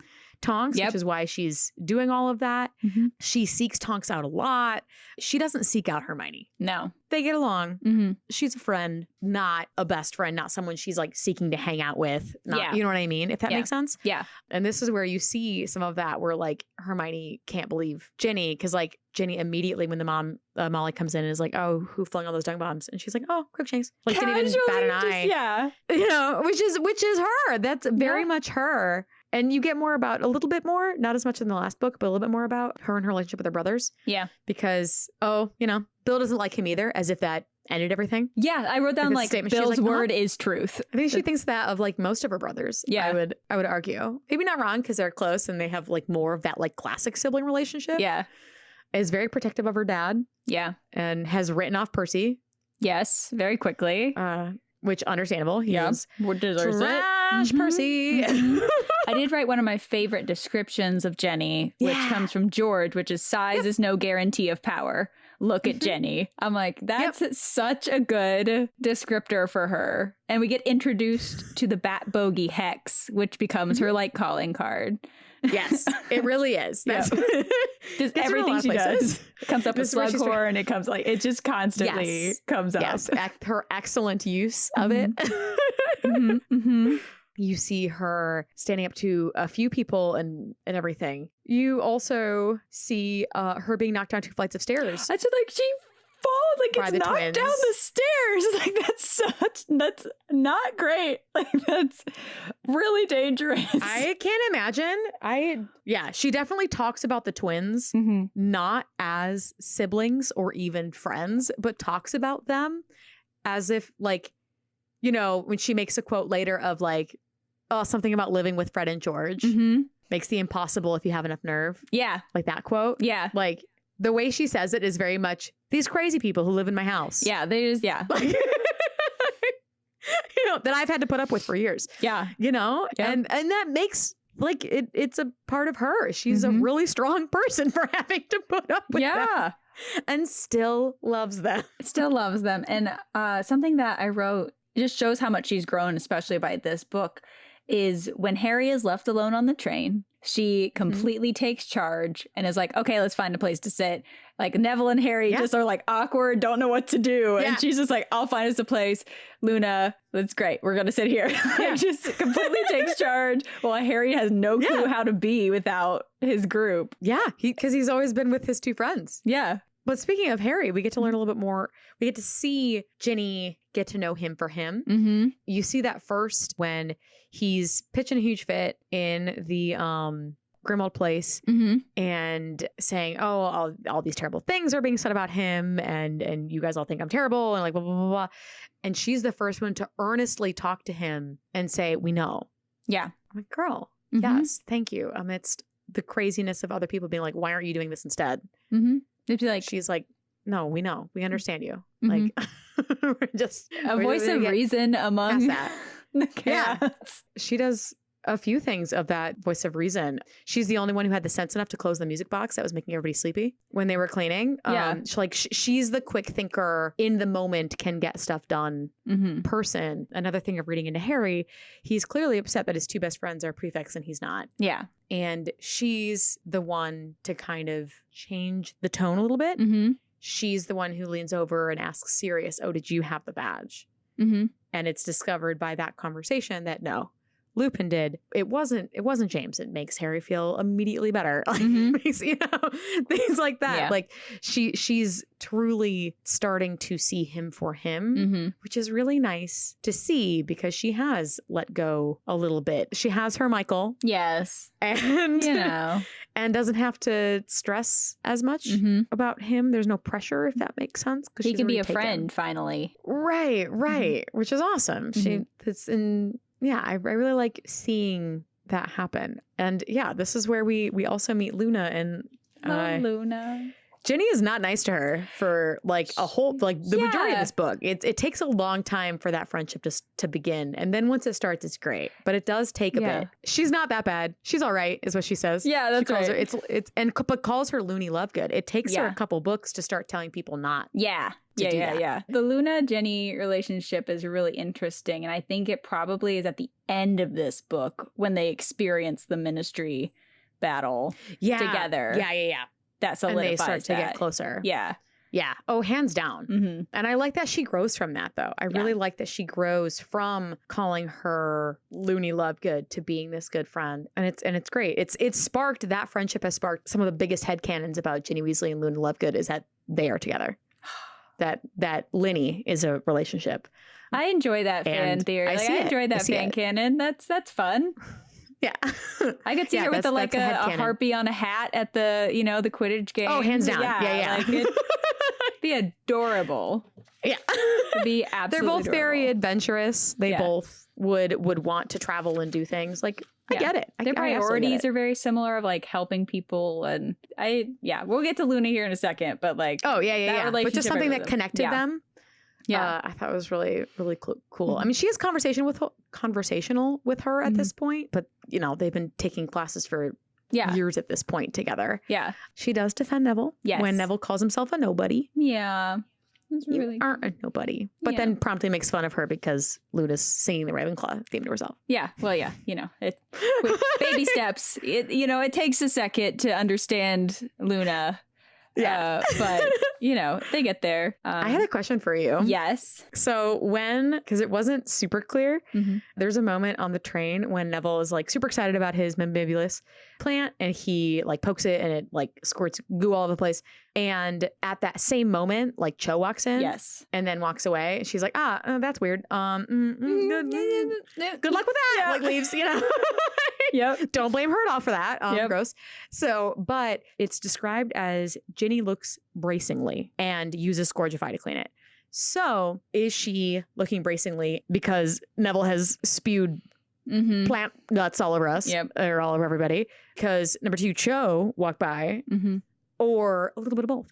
Tonks, which is why she's doing all of that. She seeks Tonks out a lot. She doesn't seek out Hermione. No. They get along. She's a friend, not a best friend, not someone she's like seeking to hang out with. You know what I mean? If that makes sense. Yeah. And this is where you see some of that where like Hermione can't believe Ginny because like Ginny immediately when the mom Molly comes in and is like, "Oh, who flung all those dung bombs?" And she's like, "Oh, Crookshanks." Like didn't even bat an eye. You know, which is her. That's very much her. And you get more about, a little bit more, not as much in the last book, but a little bit more about her and her relationship with her brothers. Yeah. Because, Bill doesn't like him either, as if that ended everything. Yeah, I wrote down like Bill's word is truth. I think she thinks that of like most of her brothers. Yeah. I would argue. Maybe not wrong because they're close and they have like more of that like classic sibling relationship. Yeah. Is very protective of her dad. Yeah. And has written off Percy. Yes, very quickly. Which understandable. He is trash Percy. I did write one of my favorite descriptions of Jenny, which comes from George, which is size is no guarantee of power. Look at Jenny. I'm like, that's such a good descriptor for her. And we get introduced to the Bat Bogey Hex, which becomes her like calling card. Yes, it really is. That's just everything she does. It comes up with Slughorn. It comes like it just constantly comes up. Yes, her excellent use of it. You see her standing up to a few people and everything. You also see her being knocked down 2 flights of stairs. That's like she falls, like gets knocked twins. Down the stairs. Like that's not great. Like that's really dangerous. I can't imagine. She definitely talks about the twins, not as siblings or even friends, but talks about them as if like, when she makes a quote later of like, something about living with Fred and George makes the impossible if you have enough nerve. Yeah. Like that quote. Yeah. Like the way she says it is very much these crazy people who live in my house. Yeah. They just, like, that I've had to put up with for years. Yeah. And that makes like, it's a part of her. She's a really strong person for having to put up with them. And still loves them. Still loves them. And something that I wrote, it just shows how much she's grown, especially by this book, is when Harry is left alone on the train, she completely takes charge and is like, okay, let's find a place to sit. Like Neville and Harry just are like awkward, don't know what to do. And she's just like, I'll find us a place. Luna, that's great. We're going to sit here. Just completely takes charge while Harry has no clue how to be without his group. Yeah, because he's always been with his 2 friends. Yeah. But speaking of Harry, we get to learn a little bit more. We get to see Ginny get to know him for him. You see that first when he's pitching a huge fit in the Grimmauld place and saying, oh, all these terrible things are being said about him and you guys all think I'm terrible and like blah, blah, blah, blah. And she's the first one to earnestly talk to him and say, we know. Yeah. I'm like, girl, yes, thank you. Amidst the craziness of other people being like, why aren't you doing this instead? They'd be like, she's like, no, we know. We understand you. Like, we're just a voice of reason among that. The chaos. Yeah. She does a few things of that voice of reason. She's the only one who had the sense enough to close the music box that was making everybody sleepy when they were cleaning. Yeah. She's the quick thinker, in the moment, can get stuff done person. Another thing of reading into Harry, he's clearly upset that his two best friends are prefects and he's not. Yeah. And she's the one to kind of change the tone a little bit. She's the one who leans over and asks Sirius, "Oh, did you have the badge?" And it's discovered by that conversation that no, Lupin did. It wasn't James. It makes Harry feel immediately better. Like, things like that. Yeah. Like she's truly starting to see him for him, which is really nice to see because she has let go a little bit. She has her Michael. Yes. And and doesn't have to stress as much about him. There's no pressure, if that makes sense. Because he can be a friend finally. Right. Which is awesome. I really like seeing that happen. And yeah, this is where we also meet Luna, and Luna. Ginny is not nice to her for like a whole, like the majority of this book. It takes a long time for that friendship to begin. And then once it starts, it's great. But it does take a bit. She's not that bad. She's all right, is what she says. Yeah, that's right. But calls her Loony Lovegood. It takes her a couple books to start telling people not. Yeah. The Luna-Jenny relationship is really interesting. And I think it probably is at the end of this book when they experience the Ministry battle together. Yeah. That solidifies and they start to get closer. Yeah. Oh, hands down. And I like that she grows from that, though. I really like that she grows from calling her Loony Lovegood to being this good friend. And it's great. It's sparked, that friendship has sparked some of the biggest headcanons about Ginny Weasley and Loony Lovegood is that they are together. That Linny is a relationship. I enjoy that fan theory. I enjoyed that fan canon. That's fun. Yeah. I could see her with a harpy on a hat at the Quidditch game. Oh, hands down. Yeah. Like it'd be adorable. Yeah. It'd be absolutely They're both adorable. very adventurous. They both would want to travel and do things. Like, I get it. Their priorities are very similar of like helping people. And we'll get to Luna here in a second, but like, but just something that connected them. Yeah. I thought it was really, really cool. I mean, she is conversational with her at this point, but they've been taking classes for years at this point together. Yeah. She does defend Neville when Neville calls himself a nobody. Yeah. That's really you aren't a nobody. But then promptly makes fun of her because Luna's singing the Ravenclaw theme to herself. Yeah. Well, yeah. Baby steps. It takes a second to understand Luna. Yeah. But, they get there. I had a question for you. Yes. So because it wasn't super clear, there's a moment on the train when Neville is like super excited about his Membibulus plant and he like pokes it and it like squirts goo all over the place. And at that same moment, like Cho walks in. Yes. And then walks away. And she's like, that's weird. Good luck with that. Yeah. Like leaves, Yep. Don't blame her at all for that. Gross. So, but it's described as Ginny looks bracingly and uses Scourgify to clean it. So is she looking bracingly because Neville has spewed plant guts all over us or all over everybody? Because number 2, Cho walked by or a little bit of both?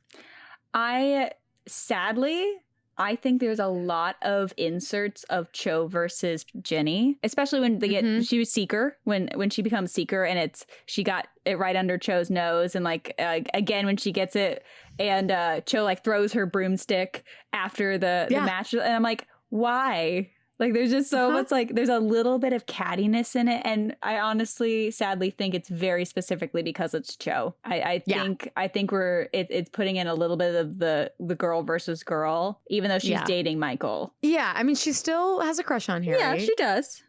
I think there's a lot of inserts of Cho versus Ginny, especially when they get she was Seeker when she becomes Seeker and she got it right under Cho's nose and like again when she gets it and Cho like throws her broomstick after the match and I'm like, why? Like there's just so much like there's a little bit of cattiness in it and I honestly sadly think it's very specifically because it's Cho. I think it's putting in a little bit of the girl versus girl even though she's dating Michael. Yeah, I mean she still has a crush on Harry. Yeah, she does.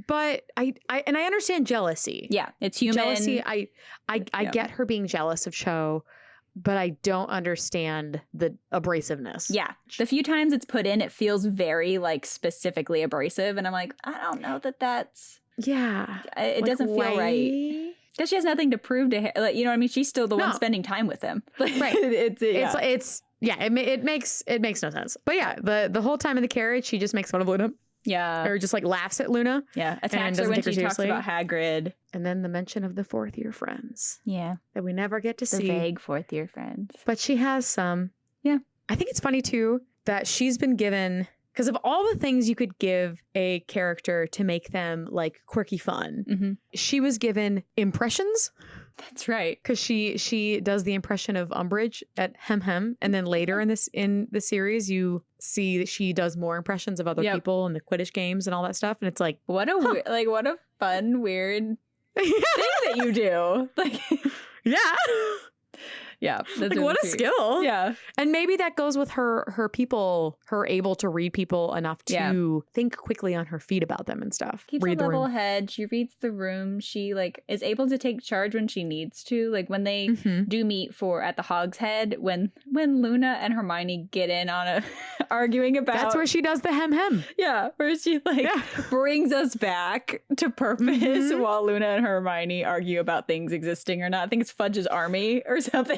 But I understand jealousy. Yeah, it's human. Jealousy, I get her being jealous of Cho. But I don't understand the abrasiveness. Yeah. The few times it's put in, it feels very, like, specifically abrasive. And I'm like, I don't know that's... Yeah. It doesn't feel right. Because she has nothing to prove to him. Like, you know what I mean? She's still the one spending time with him. Right. It makes no sense. But yeah, the whole time in the carriage, she just makes fun of Luna. Yeah. Or just like laughs at Luna. Yeah. Attacks her when she talks about Hagrid. And then the mention of the 4th year friends. Yeah. That we never get to see. The vague 4th year friends. But she has some. Yeah. I think it's funny too that she's been given, Because of all the things you could give a character to make them like quirky fun, she was given impressions. That's right. Because she does the impression of Umbridge at Hem Hem, and then later in the series you see that she does more impressions of other people in the Quidditch games and all that stuff, and it's like what a fun weird thing that you do. Like yeah. Yeah. Like what a skill. Yeah. And maybe that goes with her people, her able to read people enough to think quickly on her feet about them and stuff. Keeps a level head. She reads the room. She like is able to take charge when she needs to. Like when they do meet at the Hog's Head, when Luna and Hermione get in on a arguing about. That's where she does the hem hem. Yeah. Where she brings us back to purpose while Luna and Hermione argue about things existing or not. I think it's Fudge's Army or something.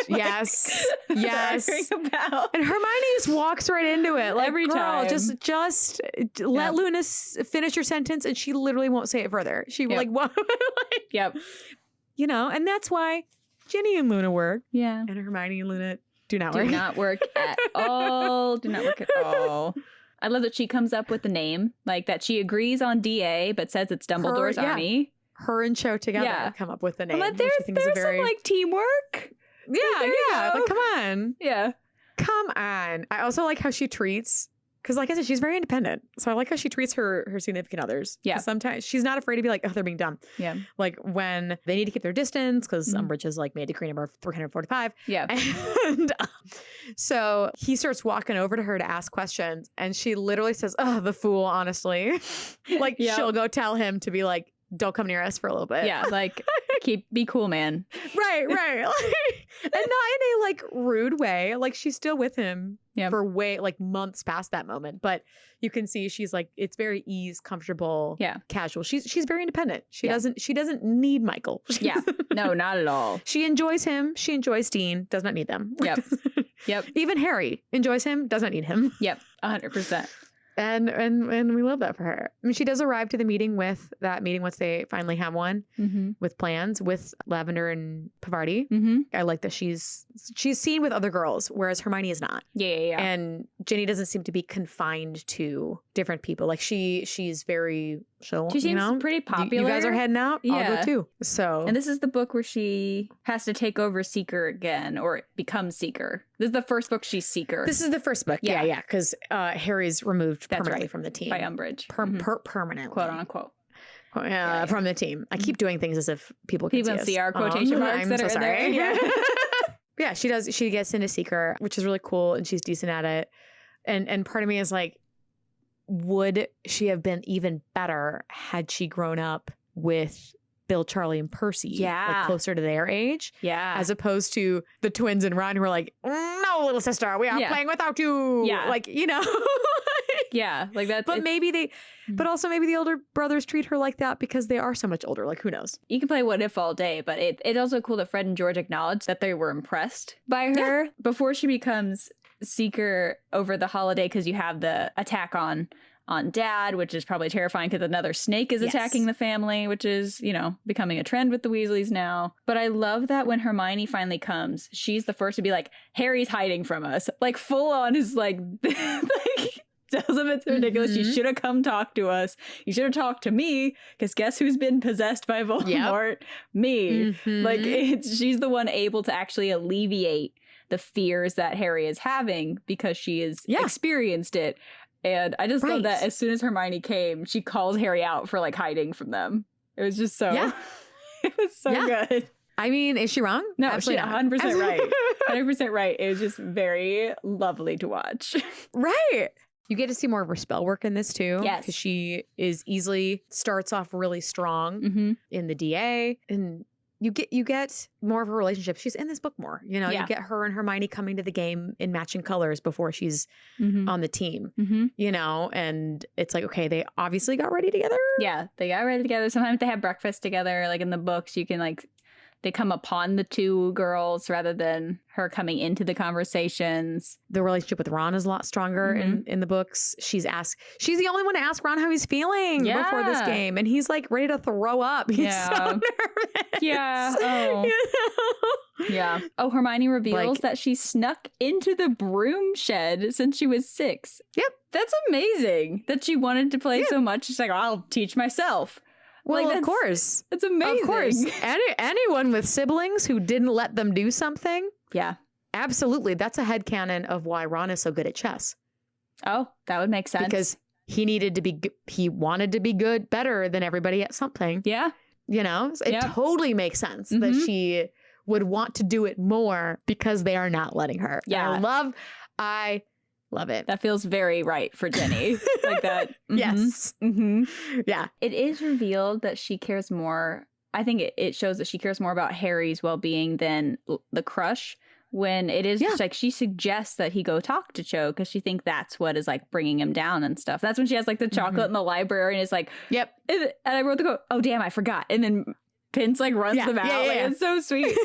Gosh, yes. About. And Hermione just walks right into it. Like, every girl, time. Just let Luna finish your sentence, and she literally won't say it further. She like, what? Yep. You know, and that's why Ginny and Luna work. Yeah. And Hermione and Luna do not work. Do not work at all. Do not work at all. I love that she comes up with the name, like that she agrees on DA, but says it's Dumbledore's army. Her and Cho together come up with the name. But there's some like teamwork. Yeah. Like, come on. Yeah. Come on. I also like how she treats, because like I said, she's very independent. So I like how she treats her significant others. Yeah. Sometimes she's not afraid to be like, oh, they're being dumb. Yeah. Like when they need to keep their distance, because Umbridge has like made decree number 345. Yeah. And so he starts walking over to her to ask questions. And she literally says, oh, the fool, honestly. Like she'll go tell him to be like, don't come near us for a little bit. Yeah, like be cool, man. Right. And not in a like rude way. Like she's still with him for months past that moment. But you can see she's like, it's very comfortable, casual. She's very independent. She doesn't need Michael. Yeah. No, not at all. She enjoys him. She enjoys Dean. Does not need them. Yep. Even Harry enjoys him. Does not need him. Yep. 100%. And we love that for her. I mean, she does arrive to the meeting once they finally have one with plans with Lavender and Pavarti. I like that she's seen with other girls, whereas Hermione is not. Yeah. And Ginny doesn't seem to be confined to different people. Like she's very she seems pretty popular. You guys are heading out? Yeah. I'll go too. So, and this is the book where she has to take over Seeker again, or become Seeker. This is the first book she's Seeker. This is the first book. Yeah. Because Harry's removed permanently from the team. By Umbridge. Permanently. Quote unquote. From the team. I keep doing things as if people can see our quotation marks that are there. Yeah. Yeah, she does. She gets into Seeker, which is really cool, and she's decent at it. And part of me is like, would she have been even better had she grown up with Bill, Charlie, and Percy? Yeah. Like closer to their age. Yeah. As opposed to the twins and Ron who are like, no, little sister, we are playing without you. Yeah. Like, you know. Yeah. Like that's. But but also maybe the older brothers treat her like that because they are so much older. Like, who knows? You can play What If all day, but it's also cool that Fred and George acknowledge that they were impressed by her before she becomes Seeker over the holiday, because you have the attack on Dad, which is probably terrifying because another snake is attacking the family, which is, becoming a trend with the Weasleys now. But I love that when Hermione finally comes, she's the first to be like, Harry's hiding from us. Like, full on is like, tells him it's ridiculous. You should have come talk to us. You should have talked to me, because guess who's been possessed by Voldemort? Me. Like, she's the one able to actually alleviate the fears that Harry is having because she has experienced it. And I just love that as soon as Hermione came, she calls Harry out for like hiding from them. It was just so, it was so good. I mean, is she wrong? No, absolutely she's 100% right. 100% right. It was just very lovely to watch. Right. You get to see more of her spell work in this too. Yes. Because she starts off really strong in the DA, and you get more of her relationship. She's in this book more. You get her and Hermione coming to the game in matching colors before she's on the team. And it's like, okay, they obviously got ready together. Yeah, they got ready together. Sometimes they have breakfast together. Like in the books, you can they come upon the two girls rather than her coming into the conversations. The relationship with Ron is a lot stronger in the books. She's the only one to ask Ron how he's feeling before this game. And he's like ready to throw up. He's so nervous. Yeah. Oh. Yeah. Oh, Hermione reveals that she snuck into the broom shed since she was 6. Yep. That's amazing that she wanted to play so much. She's like, I'll teach myself. Well, like, of course. It's amazing. Of course. Anyone with siblings who didn't let them do something. Yeah. Absolutely. That's a headcanon of why Ron is so good at chess. Oh, that would make sense. Because he wanted to be good, better than everybody at something. Yeah. You know, it totally makes sense that she would want to do it more because they are not letting her. Yeah. I love it. That feels very right for Ginny. Like that. Yes. Yeah. It is revealed that she cares more. I think it shows that she cares more about Harry's well-being than the crush. When it is just like she suggests that he go talk to Cho because she thinks that's what is like bringing him down and stuff. That's when she has like the chocolate in the library and is like, yep. And I wrote the quote, oh, damn, I forgot. And then Pince like runs them out. Like, it's so sweet.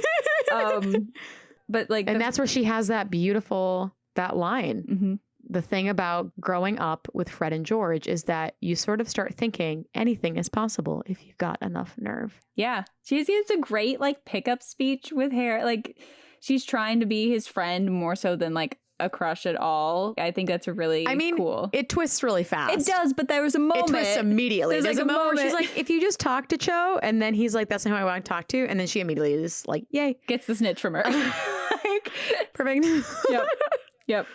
But like, and that's where she has that line. Mm-hmm. The thing about growing up with Fred and George is that you sort of start thinking anything is possible if you've got enough nerve. Yeah. She has a great like pickup speech with Harry. Like, she's trying to be his friend more so than like a crush at all. I think that's really cool. It twists really fast. It does, but there was a moment. It twists immediately. There's like a moment where she's like, if you just talk to Cho, and then he's like, that's not who I want to talk to. And then she immediately is like, yay. Gets the snitch from her. Perfect. Yep.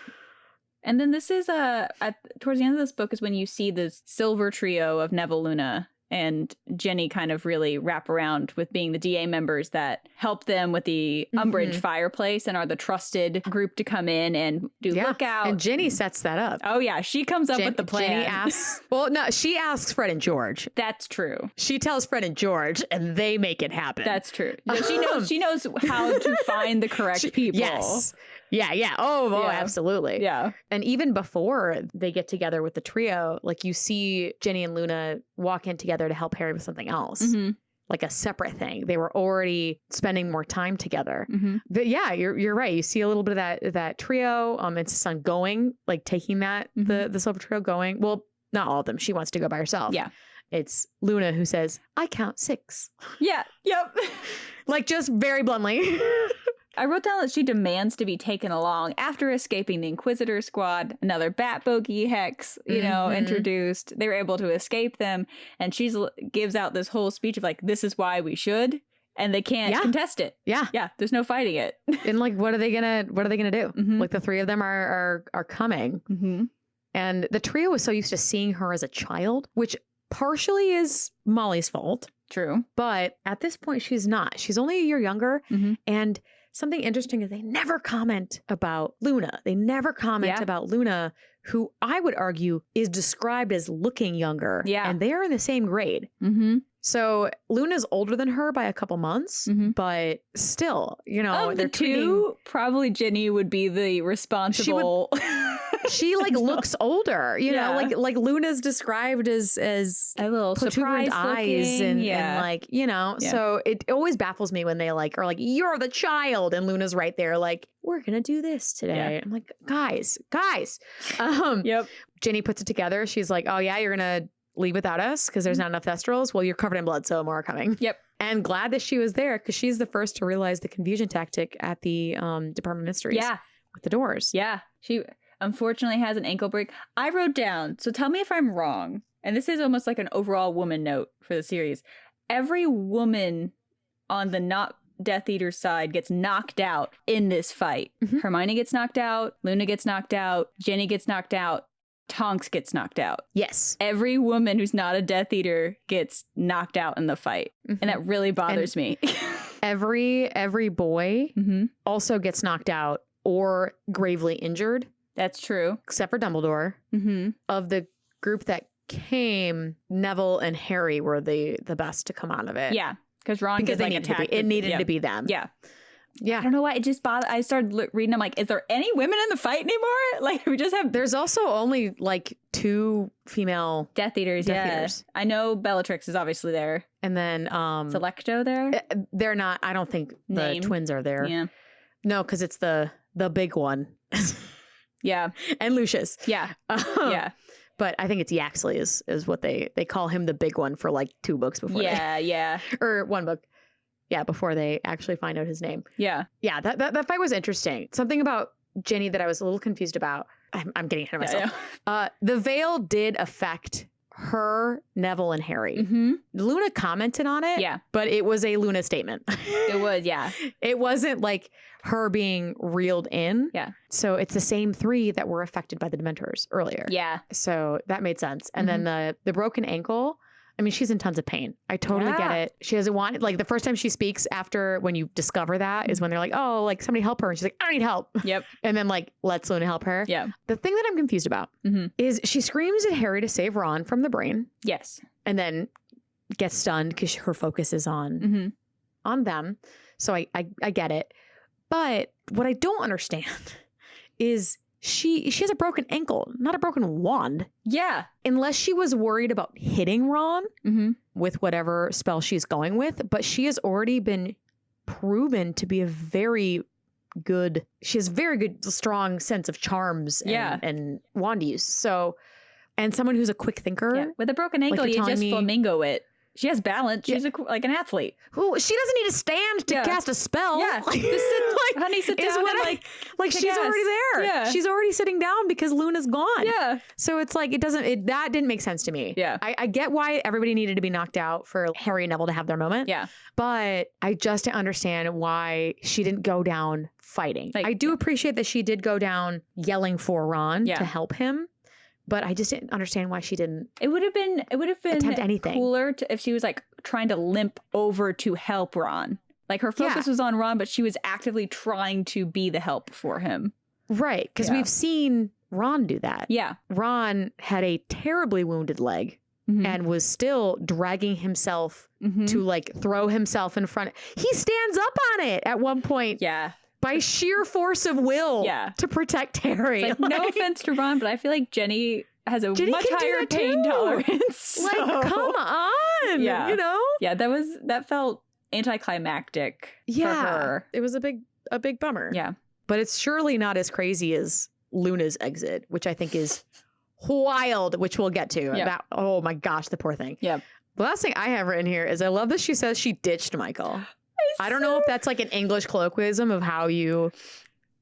And then this is towards the end of this book is when you see the silver trio of Neville, Luna, and Ginny kind of really wrap around with being the DA members that help them with the Umbridge fireplace and are the trusted group to come in and do lookout. And Ginny sets that up. Oh, yeah. She comes up with the plan. Ginny asks. Well, no, she asks Fred and George. That's true. She tells Fred and George, and they make it happen. That's true. She knows how to find the correct people. Yes. Yeah. Oh, absolutely. Yeah. And even before they get together with the trio, like you see Ginny and Luna walk in together to help Harry with something else, like a separate thing. They were already spending more time together. But yeah, you're right. You see a little bit of that trio. Insists on going, like taking that the silver trio going. Well, not all of them. She wants to go by herself. Yeah. It's Luna who says, "I count 6." Yeah. Yep. Like just very bluntly. I wrote down that she demands to be taken along after escaping the Inquisitor squad, another Bat Bogey hex, introduced. They were able to escape them, and she gives out this whole speech of like, this is why we should, and they can't contest it. Yeah. There's no fighting it. And like, what are they gonna do? Like the three of them are coming. And the trio was so used to seeing her as a child, which partially is Molly's fault. True. But at this point, she's not. She's only a year younger, and something interesting is they never comment about Luna. They never comment about Luna, who I would argue is described as looking younger. Yeah. And they are in the same grade. So Luna's older than her by a couple months, but still, of the two, probably Ginny would be the responsible. She like looks older, you know, like Luna's described as a little surprised eyes and like, so it always baffles me when they like are like, you're the child, and Luna's right there like, we're gonna do this today. I'm like, guys. Ginny puts it together. She's like, oh yeah, you're gonna leave without us because there's not enough Thestrals. Well, you're covered in blood, so more are coming. Yep. And glad that she was there because she's the first to realize the confusion tactic at the Department of Mysteries. Yeah. With the doors. Yeah. She unfortunately has an ankle break. I wrote down, so tell me if I'm wrong, and this is almost like an overall woman note for the series. Every woman on the not Death Eater side gets knocked out in this fight. Hermione gets knocked out. Luna gets knocked out. Ginny gets knocked out. Tonks gets knocked out. Yes. Every woman who's not a Death Eater gets knocked out in the fight. And that really bothers me. Every boy also gets knocked out or gravely injured. That's true. Except for Dumbledore. Of the group that came, Neville and Harry were the best to come out of it. Yeah. Because Ron gets like attacked. It needed to be them. Yeah. Yeah. I don't know why it just bothered. I started reading. I'm like, is there any women in the fight anymore? Like, we just have. There's also only like 2 female Death Eaters. Eaters. I know Bellatrix is obviously there. And then Selecto there. They're not. I don't think the twins are there. Yeah. No, because it's the big one. Yeah. And Lucius. Yeah. Yeah. But I think it's Yaxley is what they call him, the big one, for like 2 books before. Yeah. Or 1 book. Yeah, before they actually find out his name. Yeah. Yeah, that fight was interesting. Something about Ginny that I was a little confused about. I'm getting ahead of myself. Yeah. The veil did affect her, Neville, and Harry. Mm-hmm. Luna commented on it. Yeah. But it was a Luna statement. It was, yeah. It wasn't like her being reeled in. Yeah. So it's the same 3 that were affected by the Dementors earlier. Yeah. So that made sense. And then the broken ankle, I mean, she's in tons of pain. I totally get it. She doesn't want, like, the first time she speaks after when you discover that is when they're like, oh, like, somebody help her. And she's like, I don't need help. Yep. And then, like, lets Luna help her. Yeah. The thing that I'm confused about is she screams at Harry to save Ron from the brain. Yes. And then gets stunned because her focus is on them. So I get it. But what I don't understand is she has a broken ankle, not a broken wand. Yeah. Unless she was worried about hitting Ron with whatever spell she's going with. But she has already been proven to be she has very good, strong sense of charms and wand use. So, and someone who's a quick thinker. Yeah. With a broken ankle, like you just flamingo it. She has balance. She's like an athlete. Well, she doesn't need to stand to cast a spell. Yeah, like, honey, sit down. And like she's already there. Yeah, she's already sitting down because Luna's gone. Yeah, so it's like that didn't make sense to me. Yeah, I get why everybody needed to be knocked out for Harry and Neville to have their moment. Yeah, but I just didn't understand why she didn't go down fighting. Like, I do appreciate that she did go down yelling for Ron to help him. But I just didn't understand why she didn't. It would have been attempt anything. Cooler if she was like trying to limp over to help Ron. Like her focus was on Ron, but she was actively trying to be the help for him. Right, because we've seen Ron do that. Yeah, Ron had a terribly wounded leg and was still dragging himself to like throw himself in front. He stands up on it at one point. Yeah. By sheer force of will to protect Harry. Like, no offense to Ron, but I feel like Jenny has a much higher pain tolerance. So. Like, come on. Yeah. You know? Yeah, that felt anticlimactic for her. It was a big bummer. Yeah. But it's surely not as crazy as Luna's exit, which I think is wild, which we'll get to. Yep. Oh my gosh, the poor thing. Yeah. The last thing I have written here is I love that she says she ditched Michael. I don't know if that's like an English colloquialism of how you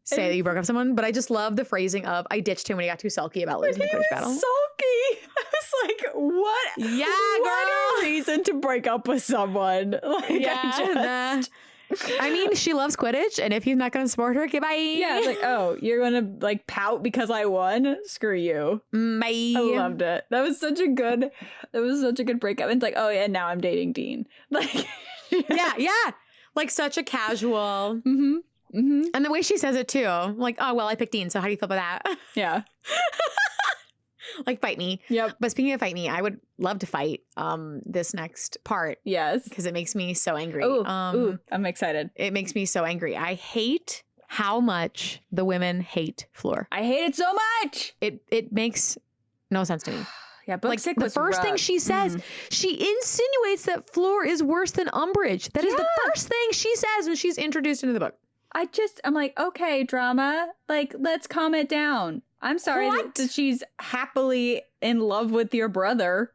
say that you broke up with someone, but I just love the phrasing of I ditched him when he got too sulky about losing the Quidditch battle. Sulky. I was like, what? Yeah, what a reason to break up with someone. Like, I mean, she loves Quidditch, and if he's not going to support her, okay, bye. Yeah, it's like, oh, you're going to like pout because I won? Screw you. Bye. I loved it. That was such a good breakup. And it's like, oh yeah, now I'm dating Dean. Like, yeah. Like such a casual. And the way she says it too. Like, oh, well, I picked Dean, so how do you feel about that? Yeah. Like, fight me. Yep. But speaking of fight me, I would love to fight this next part. Yes. Because it makes me so angry. Ooh, I'm excited. It makes me so angry. I hate how much the women hate Fleur. I hate it so much. It makes no sense to me. Yeah, book 6 the first thing she says, she insinuates that Fleur is worse than Umbridge. That is the first thing she says when she's introduced into the book. I'm like, okay, drama, like, let's calm it down. I'm sorry that she's happily in love with your brother.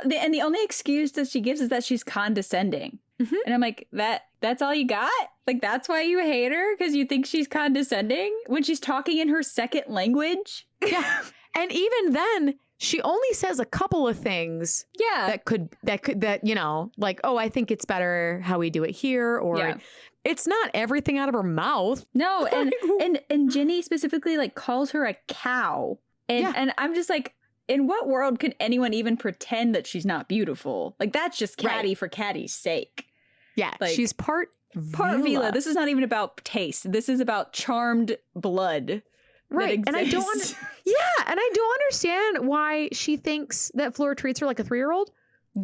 And the only excuse that she gives is that she's condescending. And I'm like, that's all you got? Like, that's why you hate her? Because you think she's condescending when she's talking in her second language? Yeah. And even then, she only says a couple of things that you know, like, oh, I think it's better how we do it here, or it's not everything out of her mouth. No, and Ginny specifically like calls her a cow. And I'm just like, in what world could anyone even pretend that she's not beautiful? Like, that's just catty for catty's sake. Yeah, like, she's part Vila. This is not even about taste. This is about charmed blood. Right. And I don't understand why she thinks that Fleur treats her like a 3-year-old.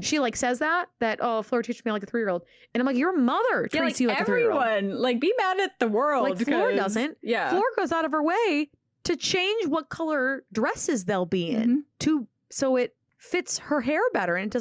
She like says that oh, Fleur treats me like a 3-year-old. And I'm like, your mother treats you like a 3-year-old. Everyone, like, be mad at the world. Like, Fleur doesn't. Yeah. Fleur goes out of her way to change what color dresses they'll be in so it fits her hair better and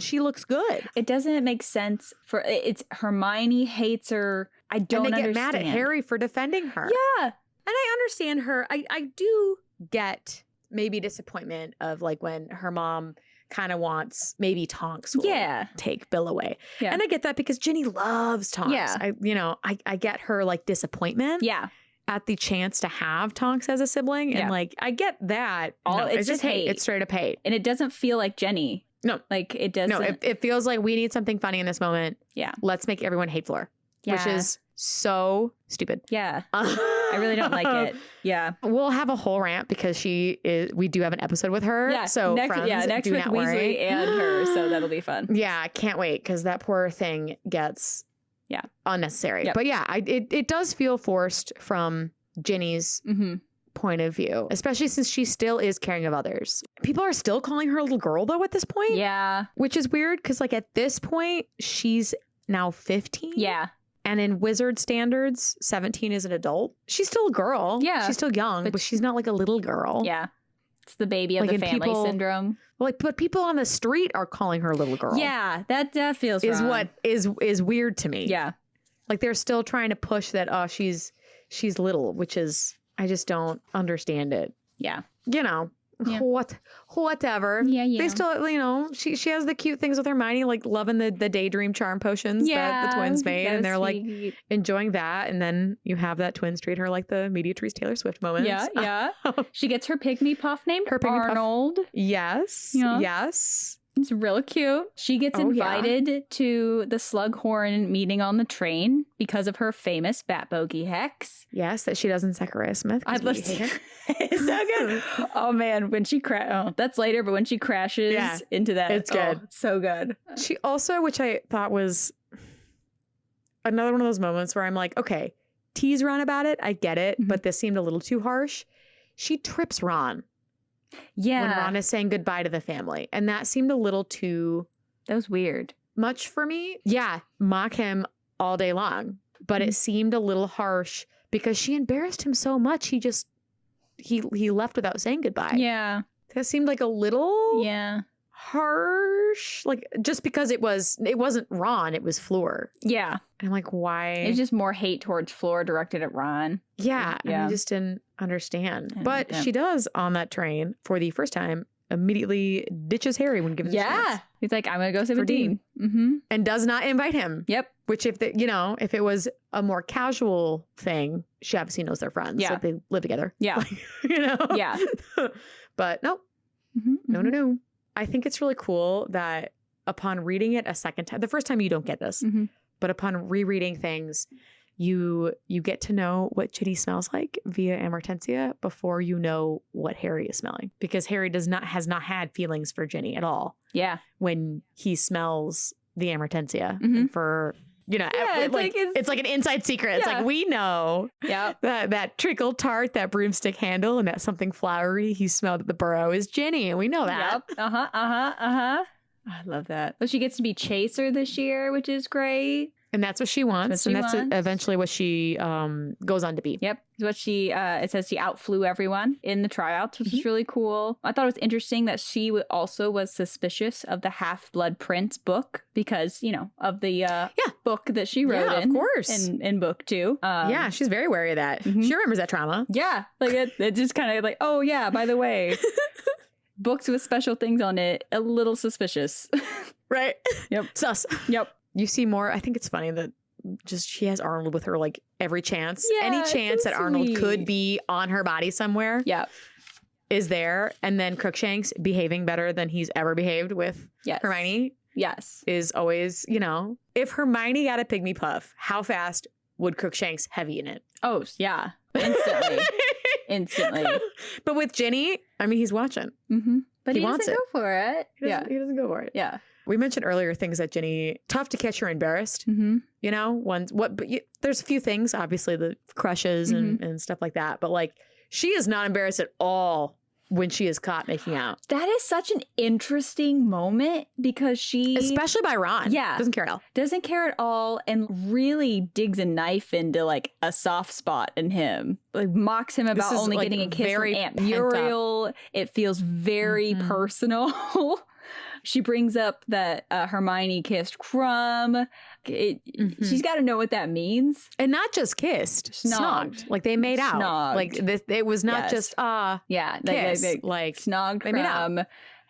she looks good. It doesn't make sense it's Hermione hates her. I don't understand. And they get mad at Harry for defending her. Yeah. And I understand her. I do get maybe disappointment of like when her mom kind of wants maybe Tonks will take Bill away. Yeah. And I get that because Ginny loves Tonks. Yeah. I get her like disappointment. Yeah. at the chance to have Tonks as a sibling. And like, I get that. It's just hate. It's straight up hate. And it doesn't feel like Jenny. No. Like it doesn't. No, it feels like we need something funny in this moment. Yeah. Let's make everyone hate Fleur. Yeah. Which is so stupid. Yeah. I really don't like it. Yeah. We'll have a whole rant because we do have an episode with her. Yeah. So next with Weasley and her. So that'll be fun. Yeah. I can't wait because that poor thing gets unnecessary. Yep. But yeah, it does feel forced from Ginny's point of view, especially since she still is caring of others. People are still calling her a little girl though at this point. Yeah. Which is weird because like at this point, she's now 15. Yeah. And in wizard standards, 17 is an adult. She's still a girl. Yeah. She's still young, but she's not like a little girl. Yeah. It's the baby of the family syndrome. Like, but people on the street are calling her a little girl. Yeah, that feels wrong. What is weird to me. Yeah. Like they're still trying to push that, she's little, which is, I just don't understand it. Yeah. You know. Yeah. Whatever. Yeah. They still, you know, she has the cute things with Hermione, like loving the daydream charm potions that the twins made, and they're like enjoying that. And then you have that twins treat her like the Mediatrice Taylor Swift moments. Yeah. She gets her pygmy puff named Arnold. Yes. Yeah. Yes. It's real cute. She gets invited to the Slughorn meeting on the train because of her famous Bat Bogey hex. Yes, that she does in Zachariah Smith. I love it. It's so good. Oh man, when she that's later, but when she crashes into that, it's good. It's so good. She also, which I thought was another one of those moments where I'm like, okay, tease Ron about it. I get it, but this seemed a little too harsh. She trips Ron. Yeah. When Ron is saying goodbye to the family. And that seemed a little too... That was weird. Much for me. Yeah. Mock him all day long. But it seemed a little harsh because she embarrassed him so much. He left without saying goodbye. Yeah. That seemed like a little... harsh. Like, just because it wasn't Ron, it was Fleur. Yeah. And I'm like, why? It's just more hate towards Fleur directed at Ron. Yeah. And I just didn't understand. But she does, on that train, for the first time, immediately ditches Harry when given the chance. He's like, I'm going to go 17. Mm-hmm. And does not invite him. Yep. Which if it was a more casual thing, she obviously knows they're friends. Yeah. So they live together. Yeah. Like, Yeah. But no. No. I think it's really cool that upon reading it a second time, the first time you don't get this, but upon rereading things, you get to know what Ginny smells like via Amortensia before you know what Harry is smelling, because Harry has not had feelings for Ginny at all. Yeah, when he smells the Amortensia, and for it's like an inside secret. It's like we know that treacle tart, that broomstick handle, and that something flowery he smelled at the Burrow is Ginny, and we know that. Yep. I love that. Well, she gets to be Chaser this year, which is great. And that's what she wants. That's eventually what she goes on to be. Yep. What it says she outflew everyone in the tryouts, which is really cool. I thought it was interesting that she also was suspicious of the Half-Blood Prince book because, of the book that she wrote of course. In book 2. Yeah, she's very wary of that. She remembers that trauma. Yeah. Like it just kind of like, oh yeah, by the way, books with special things on it, a little suspicious. Right. Yep. Sus. Yep. You see more. I think it's funny that just she has Arnold with her like every chance. Yeah, any chance that Arnold could be on her body somewhere is there. And then Crookshanks behaving better than he's ever behaved with Hermione. Yes. Is always, if Hermione got a pygmy puff, how fast would Crookshanks have eaten it? Oh, yeah. Instantly. But with Ginny, I mean, he's watching. Mm-hmm. But he wants doesn't go for it. He doesn't go for it. Yeah. We mentioned earlier things that Ginny, tough to catch her embarrassed. There's a few things, obviously the crushes and stuff like that. But like, she is not embarrassed at all when she is caught making out. That is such an interesting moment because especially by Ron. Yeah. Doesn't care at all. Doesn't care at all and really digs a knife into like a soft spot in him. Like mocks him about only getting a kiss from Aunt Muriel. It feels very personal. She brings up that Hermione kissed Crumb. She's got to know what that means. And not just kissed. Snogged. Like they made out. Snogged. Like it was not just, kiss. They snogged Crumb,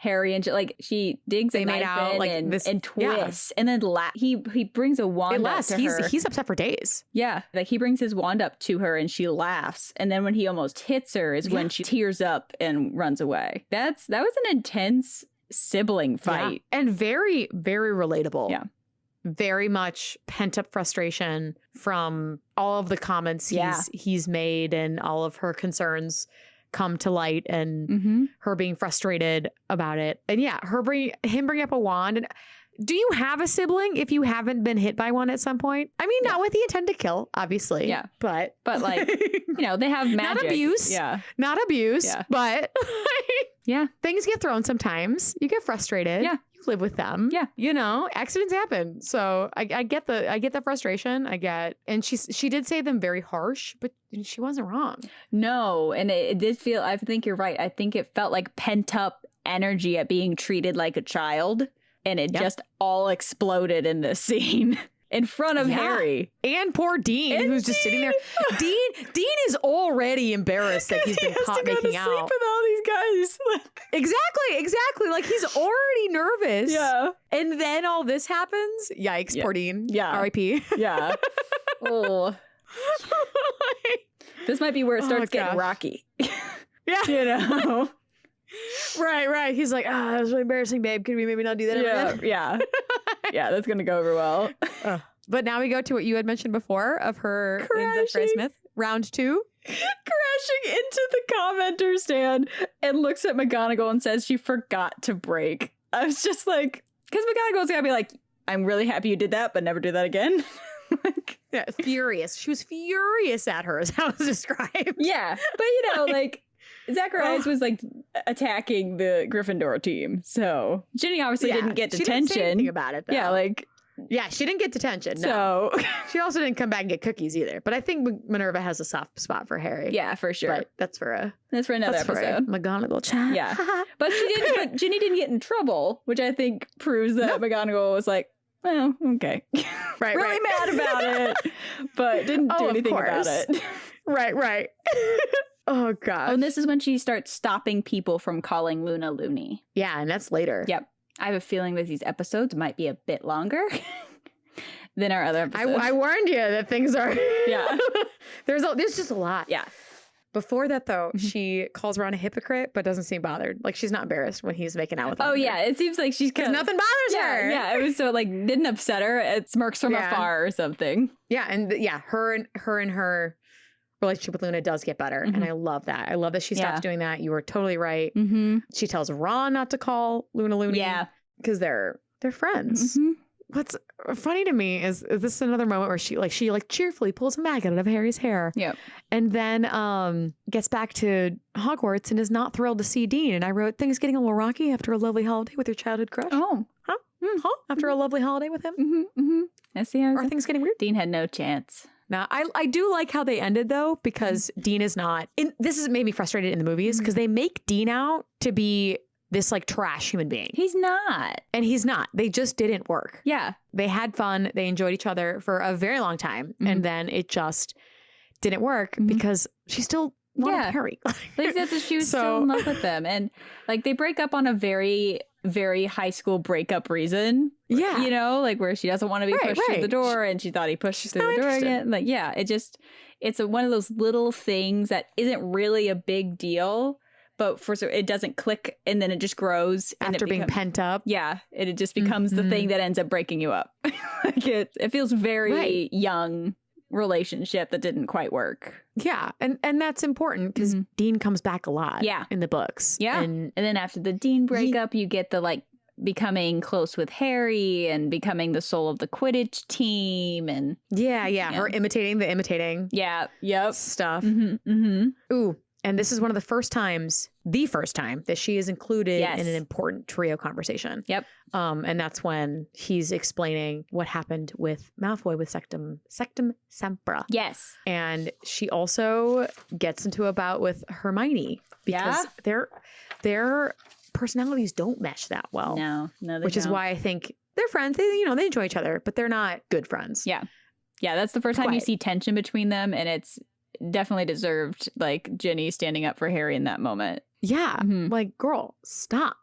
Harry and like she digs They a made knife out in like and, this and twists and then he brings a wand It up lasts. to her. He's upset for days. Yeah, like he brings his wand up to her and she laughs, and then when he almost hits her is when she tears up and runs away. That was an intense sibling fight. And very, very relatable. Yeah. Very much pent up frustration from all of the comments he's made, and all of her concerns come to light, and her being frustrated about it. And yeah, him bringing up a wand. And do you have a sibling if you haven't been hit by one at some point? I mean, not with the intent to kill, obviously. Yeah. But like, they have magic. Not abuse. Yeah. Not abuse. Yeah. But yeah. Things get thrown sometimes. You get frustrated. Yeah. You live with them. Yeah. Accidents happen. So I get the frustration. And she did say them very harsh, but she wasn't wrong. No. And it did feel, I think you're right. I think it felt like pent up energy at being treated like a child. And it just all exploded in this scene in front of Harry. And poor Dean, who's just sitting there. Dean is already embarrassed that he's been caught making out with all these guys. Exactly. Like he's already nervous. Yeah. And then all this happens. Yikes, poor Dean. Yeah. R.I.P. Yeah. Oh. This might be where it starts getting rocky. Yeah. Right. He's like, that was really embarrassing, babe. Could we maybe not do that again? Yeah. Yeah, that's going to go over well. But now we go to what you had mentioned before of her in Zachary Smith, round 2. Crashing into the commenter stand and looks at McGonagall and says she forgot to break. I was just like, because McGonagall's going to be like, I'm really happy you did that, but never do that again. Furious. She was furious at her, is how it was described. Yeah. But, Zacharias was like attacking the Gryffindor team, so Ginny obviously didn't get detention. She didn't say anything about it, though. Yeah, she didn't get detention. No. So she also didn't come back and get cookies either. But I think Minerva has a soft spot for Harry. Yeah, for sure. But that's for another episode. McGonagall chat. Yeah, but Ginny didn't get in trouble, which I think proves that McGonagall was like, well, okay, really mad about it, but didn't do anything about it. Right. Oh, gosh. Oh, and this is when she starts stopping people from calling Luna Looney. Yeah, and that's later. Yep. I have a feeling that these episodes might be a bit longer than our other episodes. I warned you that things are... Yeah. There's just a lot. Yeah. Before that, though, she calls Ron a hypocrite, but doesn't seem bothered. Like, she's not embarrassed when he's making out with him. Oh, yeah. It seems like she's... Because nothing bothers her. Yeah, it was so, didn't upset her. It smirks from afar or something. Yeah, and her and her relationship with Luna does get better. And I love that. I love that she stops doing that. You were totally right. She tells Ron not to call Luna Looney. Yeah. Because they're friends. What's funny to me is this is another moment where she cheerfully pulls a maggot out of Harry's hair. Yep. And then gets back to Hogwarts and is not thrilled to see Dean. And I wrote, things getting a little rocky after a lovely holiday with your childhood crush. Oh. Huh? After a lovely holiday with him? I see how Are things getting weird? Dean had no chance. Now, I do like how they ended, though, because Dean is not... this has made me frustrated in the movies, because they make Dean out to be this, trash human being. He's not. And he's not. They just didn't work. Yeah. They had fun. They enjoyed each other for a very long time. And then it just didn't work because she still wanted Harry. She was still in love with them. And, they break up on a very... very high school breakup reason. Yeah. Where she doesn't want to be pushed through the door and she thought he pushed through the door again. It's one of those little things that isn't really a big deal, but it doesn't click and then it just grows. After being pent up. Yeah. It just becomes the thing that ends up breaking you up. It feels very young relationship that didn't quite work. Yeah. And that's important because Dean comes back a lot in the books. Yeah. And then after the Dean breakup, you get the becoming close with Harry and becoming the soul of the Quidditch team and her imitating the imitating stuff. Ooh. And this is one of the first time that she is included in an important trio conversation. Yep. And that's when he's explaining what happened with Malfoy with Sectum Sempra. Yes. And she also gets into a bout with Hermione because their personalities don't mesh that well. No, they which don't. Is why I think they're friends. They enjoy each other, but they're not good friends. Yeah. Yeah, that's the first time you see tension between them, and it's definitely deserved like Ginny standing up for Harry in that moment. Yeah. Like, girl, stop.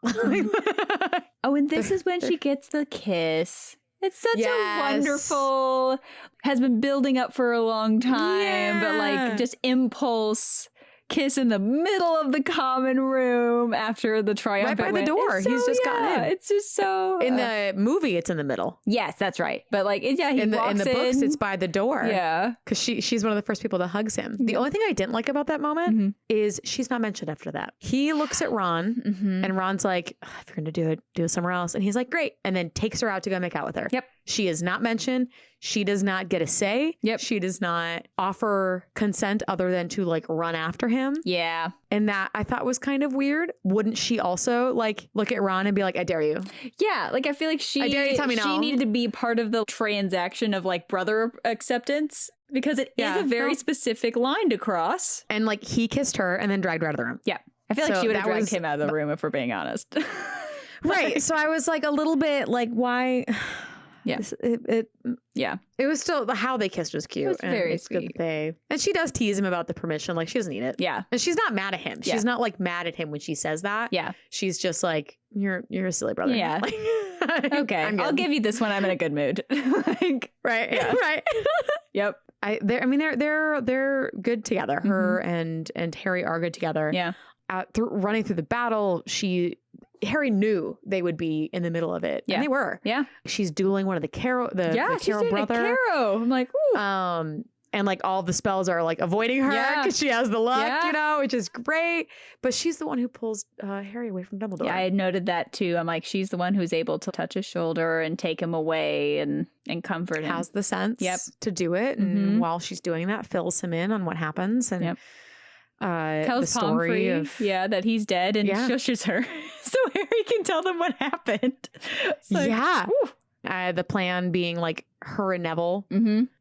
Oh, and this is when she gets the kiss. It's such a wonderful, has been building up for a long time, but like just impulse kiss in the middle of the common room after the triumphant right by the door. So, he's just gotten in. It's just so in the movie, it's in the middle. Yes, that's right. But like, he in walks the books, it's by the door. Yeah, because she's one of the first people that hugs him. The only thing I didn't like about that moment is she's not mentioned after that. He looks at Ron, and Ron's like, if you're gonna do it somewhere else. And he's like, great, and then takes her out to go make out with her. Yep. She is not mentioned. She does not get a say. Yep. She does not offer consent other than to like run after him. Yeah. And that I thought was kind of weird. Wouldn't she also like look at Ron and be like, I dare you? Yeah. Like I feel like I dare you, tell me no. She needed to be part of the transaction of like brother acceptance because it is a very specific line to cross. And like he kissed her and then dragged her out of the room. Yeah. I feel like she would have dragged him out of the room if we're being honest. Right. So I was like a little bit like, why? Yeah. It was still how they kissed was cute. It was very it's sweet. good and she does tease him about the permission. Like she doesn't need it. Yeah. And she's not mad at him. She's not like mad at him when she says that. Yeah. She's just like, you're a silly brother. Yeah. Like, okay. I'll give you this one. I'm in a good mood. Like, right. Yeah. Right. Yep. They're good together. Her and Harry are good together. Yeah. Running through the battle, Harry knew they would be in the middle of it. Yeah. And they were. Yeah. She's dueling one of the Carrow brother. I'm like, ooh. And like all the spells are like avoiding her because she has the luck, which is great. But she's the one who pulls Harry away from Dumbledore. Yeah, I had noted that too. I'm like, she's the one who's able to touch his shoulder and take him away and comfort him. Has the sense to do it. And while she's doing that, fills him in on what happens. And tells the story of that he's dead and shushes her so Harry can tell them what happened. Like, the plan being like her and Neville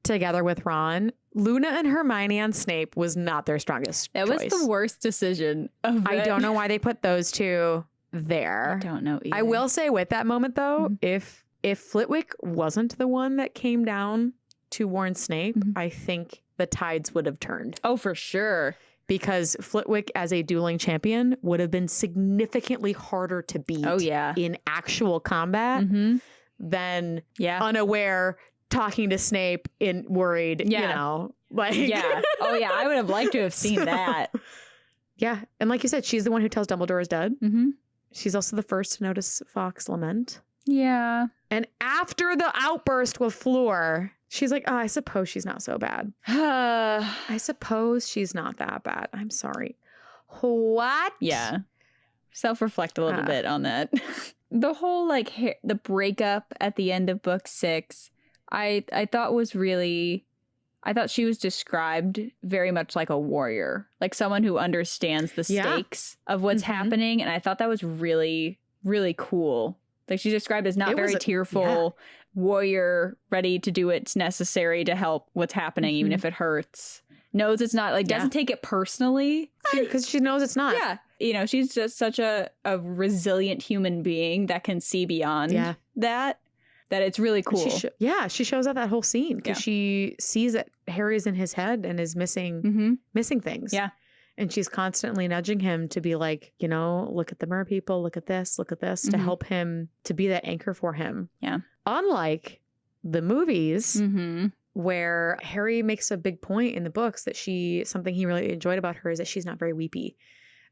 together with Ron. Luna and Hermione and Snape was not their strongest choice. Was the worst decision of I don't know why they put those two there. I don't know either. I will say with that moment though, if Flitwick wasn't the one that came down to warn Snape, I think the tides would have turned. Oh, for sure. Because Flitwick as a dueling champion would have been significantly harder to beat in actual combat than unaware talking to Snape in worried, like Oh yeah, I would have liked to have seen that. Yeah. And like you said, she's the one who tells Dumbledore is dead. She's also the first to notice Fawkes lament. Yeah. And after the outburst with Fleur, she's like, oh, I suppose she's not so bad. I suppose she's not that bad. I'm sorry. What? Yeah. Self-reflect a little bit on that. The whole like the breakup at the end of book 6, I thought was really, I thought she was described very much like a warrior, like someone who understands the stakes of what's happening. And I thought that was really, really cool. Like she's described as not very tearful warrior, ready to do what's necessary to help what's happening, even if it hurts. Knows it's not, like, doesn't take it personally. Because she knows it's not. Yeah. She's just such a resilient human being that can see beyond that it's really cool. She shows out that whole scene because she sees that Harry's in his head and is missing things. Yeah. And she's constantly nudging him to be like, look at the mer people, look at this, to help him, to be that anchor for him. Yeah. Unlike the movies, where Harry makes a big point in the books that something he really enjoyed about her is that she's not very weepy.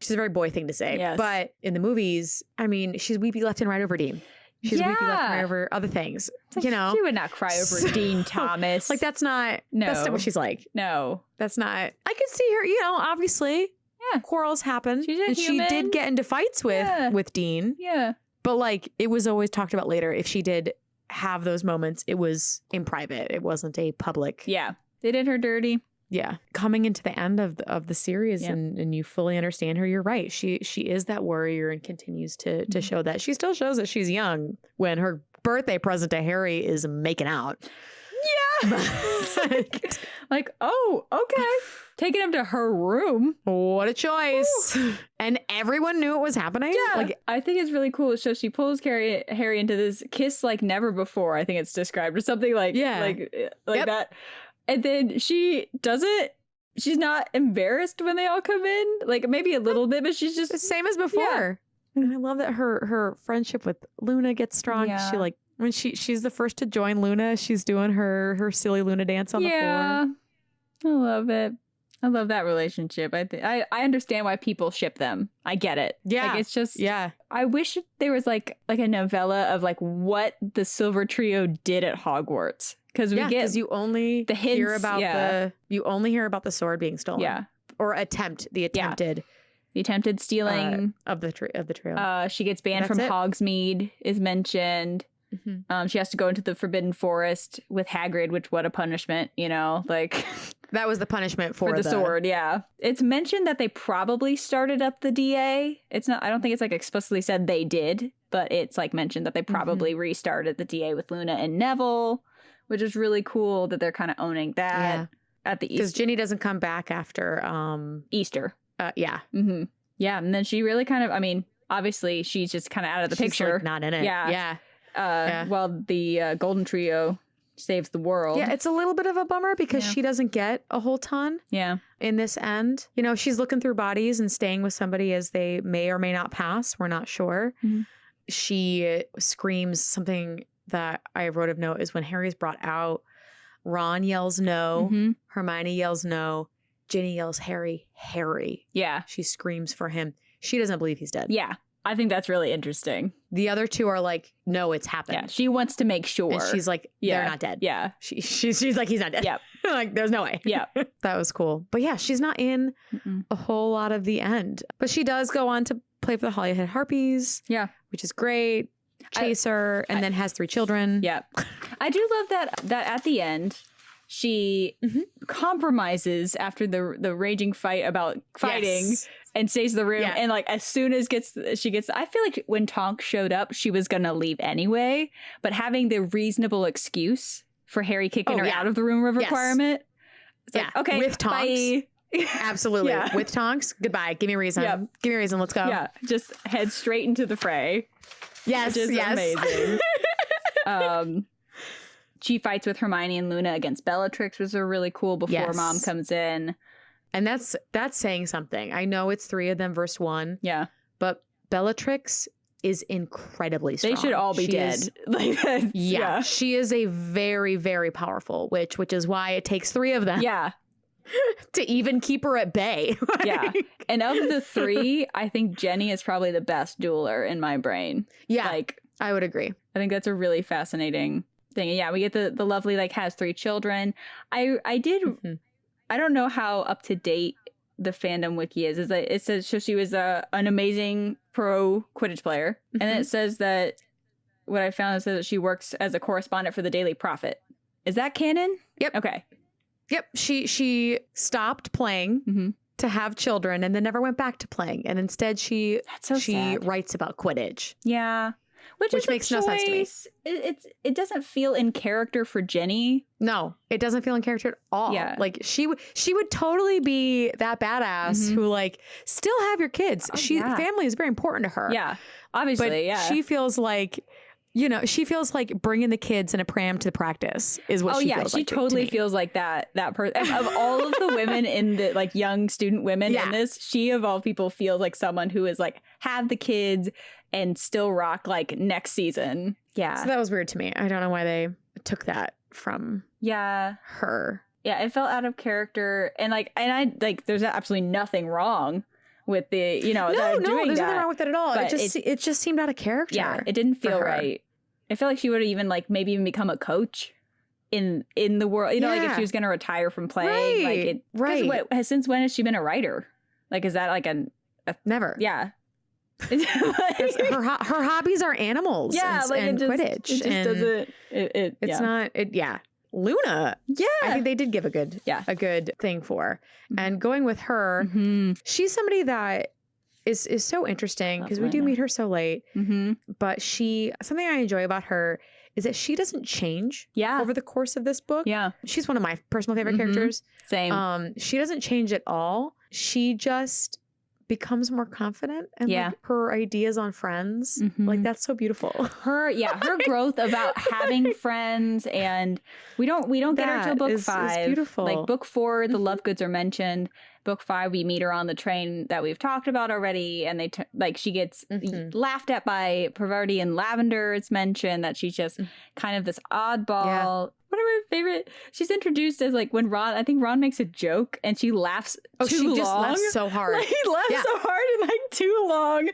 She's a very boy thing to say. Yes. But in the movies, I mean, she's weepy left and right over Dean. She's weepy left and right over other things. She would not cry over Dean Thomas. Like, that's not what she's like. No. That's not. I could see her, obviously. Yeah. Quarrels happen. And she did get into fights with Dean. Yeah. But, like, it was always talked about later. If she did have those moments, it was in private. It wasn't a public. Yeah. They did her dirty. Yeah. Coming into the end of the series and you fully understand her, you're right. She is that warrior and continues to show that. She still shows that she's young when her birthday present to Harry is making out. Yeah. like, oh, okay. Taking him to her room. What a choice. Ooh. And everyone knew it was happening. Yeah. Like, I think it's really cool. So she pulls Harry into this kiss like never before, I think it's described, or something like that. And then she does it she's not embarrassed when they all come in. Like maybe a little bit, but she's just the same as before. Yeah. And I love that her friendship with Luna gets strong. Yeah. She like when she's the first to join Luna, she's doing her silly Luna dance on the floor. I love it. I love that relationship. I understand why people ship them. I get it. Yeah. Like, it's just, yeah. I wish there was like a novella of like what the Silver Trio did at Hogwarts. Because we get you only the hints, hear about the sword being stolen. Yeah. Or the attempted stealing of the trio. She gets banned from Hogsmeade is mentioned. Mm-hmm. She has to go into the Forbidden Forest with Hagrid, which what a punishment, like that was the punishment for the sword. Yeah, it's mentioned that they probably started up the DA. It's not. I don't think it's like explicitly said they did, but it's like mentioned that they probably restarted the DA with Luna and Neville, which is really cool that they're kind of owning that at the Easter. Because Ginny doesn't come back after Easter. Yeah. Mm-hmm. Yeah, and then she really kind of. I mean, obviously she's just kind of out of the picture, like, not in it. Yeah. While the Golden Trio saves the world. Yeah, it's a little bit of a bummer because she doesn't get a whole ton in this end. She's looking through bodies and staying with somebody as they may or may not pass. We're not sure. Mm-hmm. She screams something that I wrote of note is when Harry's brought out, Ron yells no, Hermione yells no, Ginny yells Harry. Yeah. She screams for him. She doesn't believe he's dead. Yeah. I think that's really interesting. The other two are like, no, it's happened. Yeah, she wants to make sure. And she's like, they're not dead. Yeah. She's like, he's not dead. Yep. Like, there's no way. Yeah. That was cool. But yeah, she's not in a whole lot of the end. But she does go on to play for the Holyhead Harpies. Yeah. Which is great. Chaser, and then has 3 children. Yeah. I do love that at the end, she compromises after the raging fight about fighting and stays in the room. And like as soon as she gets, I feel like when Tonks showed up, she was going to leave anyway. But having the reasonable excuse for Harry kicking her out of the room of requirement. It's like, okay, with Tonks. Bye. Absolutely. Yeah. With Tonks, goodbye. Give me a reason. Yep. Give me a reason. Let's go. Yeah. Just head straight into the fray. Yes. Which is amazing. She fights with Hermione and Luna against Bellatrix, which are really cool before Mom comes in. And that's saying something. I know it's 3 of them versus 1. Yeah. But Bellatrix is incredibly strong. They should all be dead. Yeah. She is a very, very powerful witch, which is why it takes 3 of them. Yeah. To even keep her at bay. Yeah. And of the 3, I think Jenny is probably the best dueler in my brain. Yeah. I would agree. I think that's a really fascinating thing. And yeah, we get the lovely, has 3 children. I did, I don't know how up to date the fandom wiki is. It says so she was an amazing pro Quidditch player. And then it says that what I found says that she works as a correspondent for the Daily Prophet. Is that canon? Yep. Okay. Yep. She stopped playing to have children and then never went back to playing. And instead she writes about Quidditch. Yeah. Which makes no sense to me. It doesn't feel in character for Jenny. No, it doesn't feel in character at all. Yeah. Like she would totally be that badass who still have your kids. Family is very important to her. Yeah. Obviously, but she feels like bringing the kids in a pram to practice is what she feels like. She totally feels like that person. Of all of the women in the young student women in this, she of all people feels like someone who is have the kids and still rock next season. Yeah. So that was weird to me. I don't know why they took that from her. Yeah, it felt out of character. And there's absolutely nothing wrong with the, there's nothing wrong with it at all. It just seemed out of character. Yeah, it didn't feel right. I feel like she would have even maybe even become a coach in the world. If she was going to retire from playing. Right. Since when has she been a writer? Is that never? Yeah. her hobbies are animals and Quidditch. It just doesn't. It's not. Luna. Yeah. I think they did give a good thing for her. And going with her, she's somebody that is so interesting because we do meet her so late. But something I enjoy about her is that she doesn't change over the course of this book. Yeah. She's one of my personal favorite characters. Same. She doesn't change at all. She just becomes more confident and Yeah. like her ideas on friends. Like that's so beautiful. Her growth about having friends, and we don't get her till That book is 5. beautiful. Like book 4, the Lovegoods are mentioned. Book 5, we meet her on the train that we've talked about already, and she gets laughed at by Parvati and Lavender. It's mentioned that she's just kind of this oddball. Yeah. One of my favorite. She's introduced as like when I think Ron makes a joke and she laughs too long. Just laughs so hard. Like, he laughs so hard and like too long.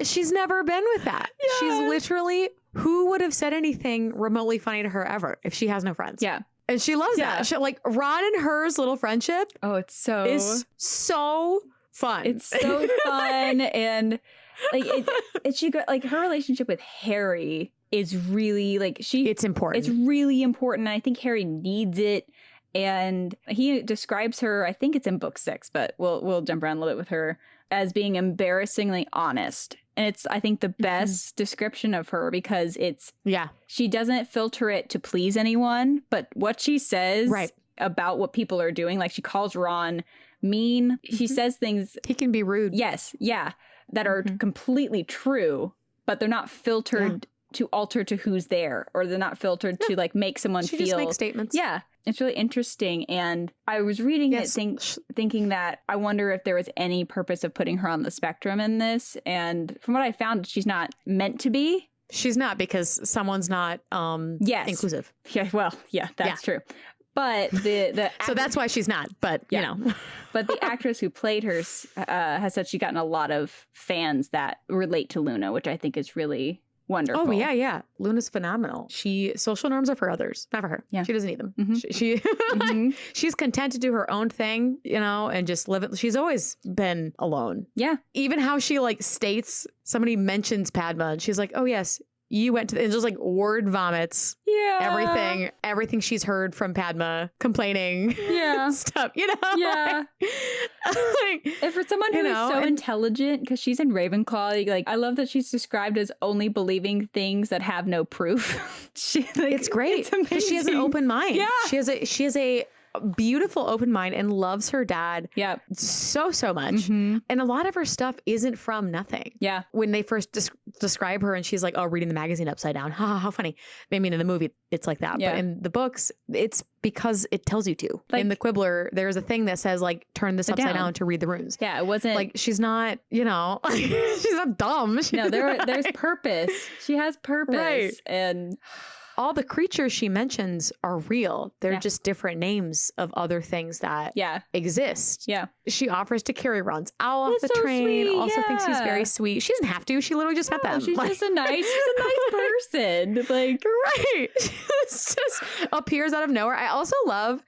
She's never been with that. Yeah. She's literally, who would have said anything remotely funny to her ever if she has no friends? Yeah. And she loves that. She, like Ron and her's little friendship. Oh, it's so fun. It's so fun. And like she got like her relationship with Harry is really like it's important. It's really important. And I think Harry needs it. And he describes her, I think it's in book 6, but we'll jump around a little bit with her, as being embarrassingly honest. And it's, I think, the best description of her, because she doesn't filter it to please anyone, but what she says about what people are doing, like she calls Ron mean. She says things. He can be rude. Yes. Yeah. That are completely true, but they're not filtered to alter to who's there, or they're not filtered to like make someone feel. She just makes statements. Yeah. It's really interesting. And I was reading it thinking that I wonder if there was any purpose of putting her on the spectrum in this. And from what I found, she's not meant to be. She's not, because someone's not inclusive. Yeah, well, that's true. But the so that's why she's not. But you know, but the actress who played her has said she's gotten a lot of fans that relate to Luna, which I think is really wonderful. Oh yeah. Luna's phenomenal. Social norms are for others, not for her. Yeah. She doesn't need them. She's content to do her own thing, you know, and just live it. She's always been alone. Yeah. Even how she like states, somebody mentions Padma and she's like, oh yes, you went to, and just like word vomits. Yeah. Everything she's heard from Padma complaining. Yeah. Stuff, you know? Yeah. And for someone who is so intelligent, because she's in Ravenclaw, like I love that she's described as only believing things that have no proof. It's great. Because she has an open mind. Yeah. She has a beautiful open mind and loves her dad so much. And a lot of her stuff isn't from nothing. Yeah. When they first describe her and she's like, oh, reading the magazine upside down. How funny. I mean, in the movie, it's like that. Yeah. But in the books, it's because it tells you to. Like, in the Quibbler, there's a thing that says like, turn this upside down to read the runes. Yeah, it wasn't like, she's not, you know, she's not dumb. No, there's purpose. She has purpose. Right. And all the creatures she mentions are real. They're just different names of other things that exist. Yeah. She offers to carry Ron's owl off the train. Sweet. Also thinks he's very sweet. She doesn't have to. She literally just met them. She's just a nice person. Like, right. It's just appears out of nowhere. I also love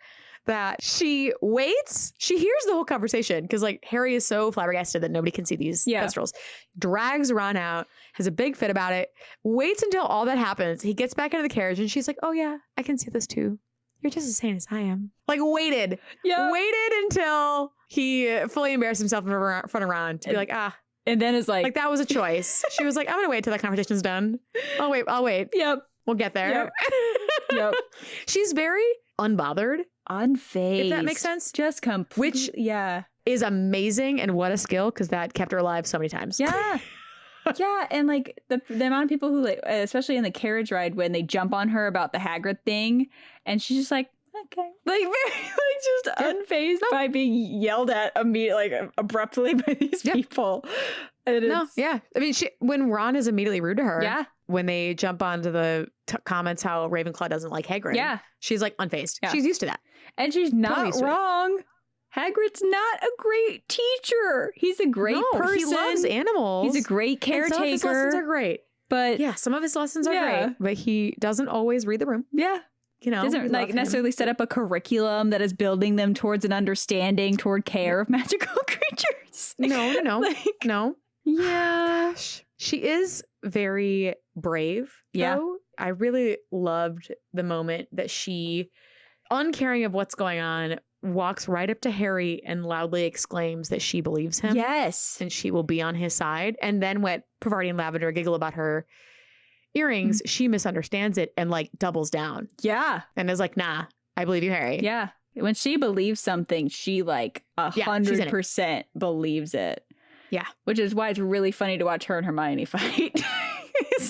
that she waits. She hears the whole conversation because like Harry is so flabbergasted that nobody can see these minstrels. Drags Ron out, has a big fit about it, waits until all that happens. He gets back into the carriage and she's like, oh yeah, I can see this too. You're just as sane as I am. Like waited until he fully embarrassed himself in front of Ron to be like, and then it's like that was a choice. She was like, I'm gonna wait till that conversation's done. I'll wait. Yep. We'll get there. Yep. She's very unbothered. Unfazed. If that makes sense. Just complete. Which is amazing, and what a skill, because that kept her alive so many times. Yeah. Yeah, and like the amount of people who like, especially in the carriage ride, when they jump on her about the Hagrid thing, and she's just like, okay, like very like just unfazed by being yelled at immediately, like abruptly by these people. And I mean, when Ron is immediately rude to her, when they jump onto the comments how Ravenclaw doesn't like Hagrid, she's like unfazed. Yeah. She's used to that, and she's not wrong. Hagrid's not a great teacher. He's a great person. He loves animals. He's a great caretaker. Some of his lessons are great. But some of his lessons are great. But he doesn't always read the room. Yeah. You know, doesn't like necessarily set up a curriculum that is building them towards an understanding toward care of magical creatures. No. Yeah. Gosh. She is very brave, though. I really loved the moment that she, uncaring of what's going on, walks right up to Harry and loudly exclaims that she believes him. Yes. And she will be on his side. And then when Parvati and Lavender giggle about her earrings, she misunderstands it and like doubles down. Yeah. And is like, nah, I believe you, Harry. Yeah. When she believes something, she like 100% believes it. Yeah. Which is why it's really funny to watch her and Hermione fight.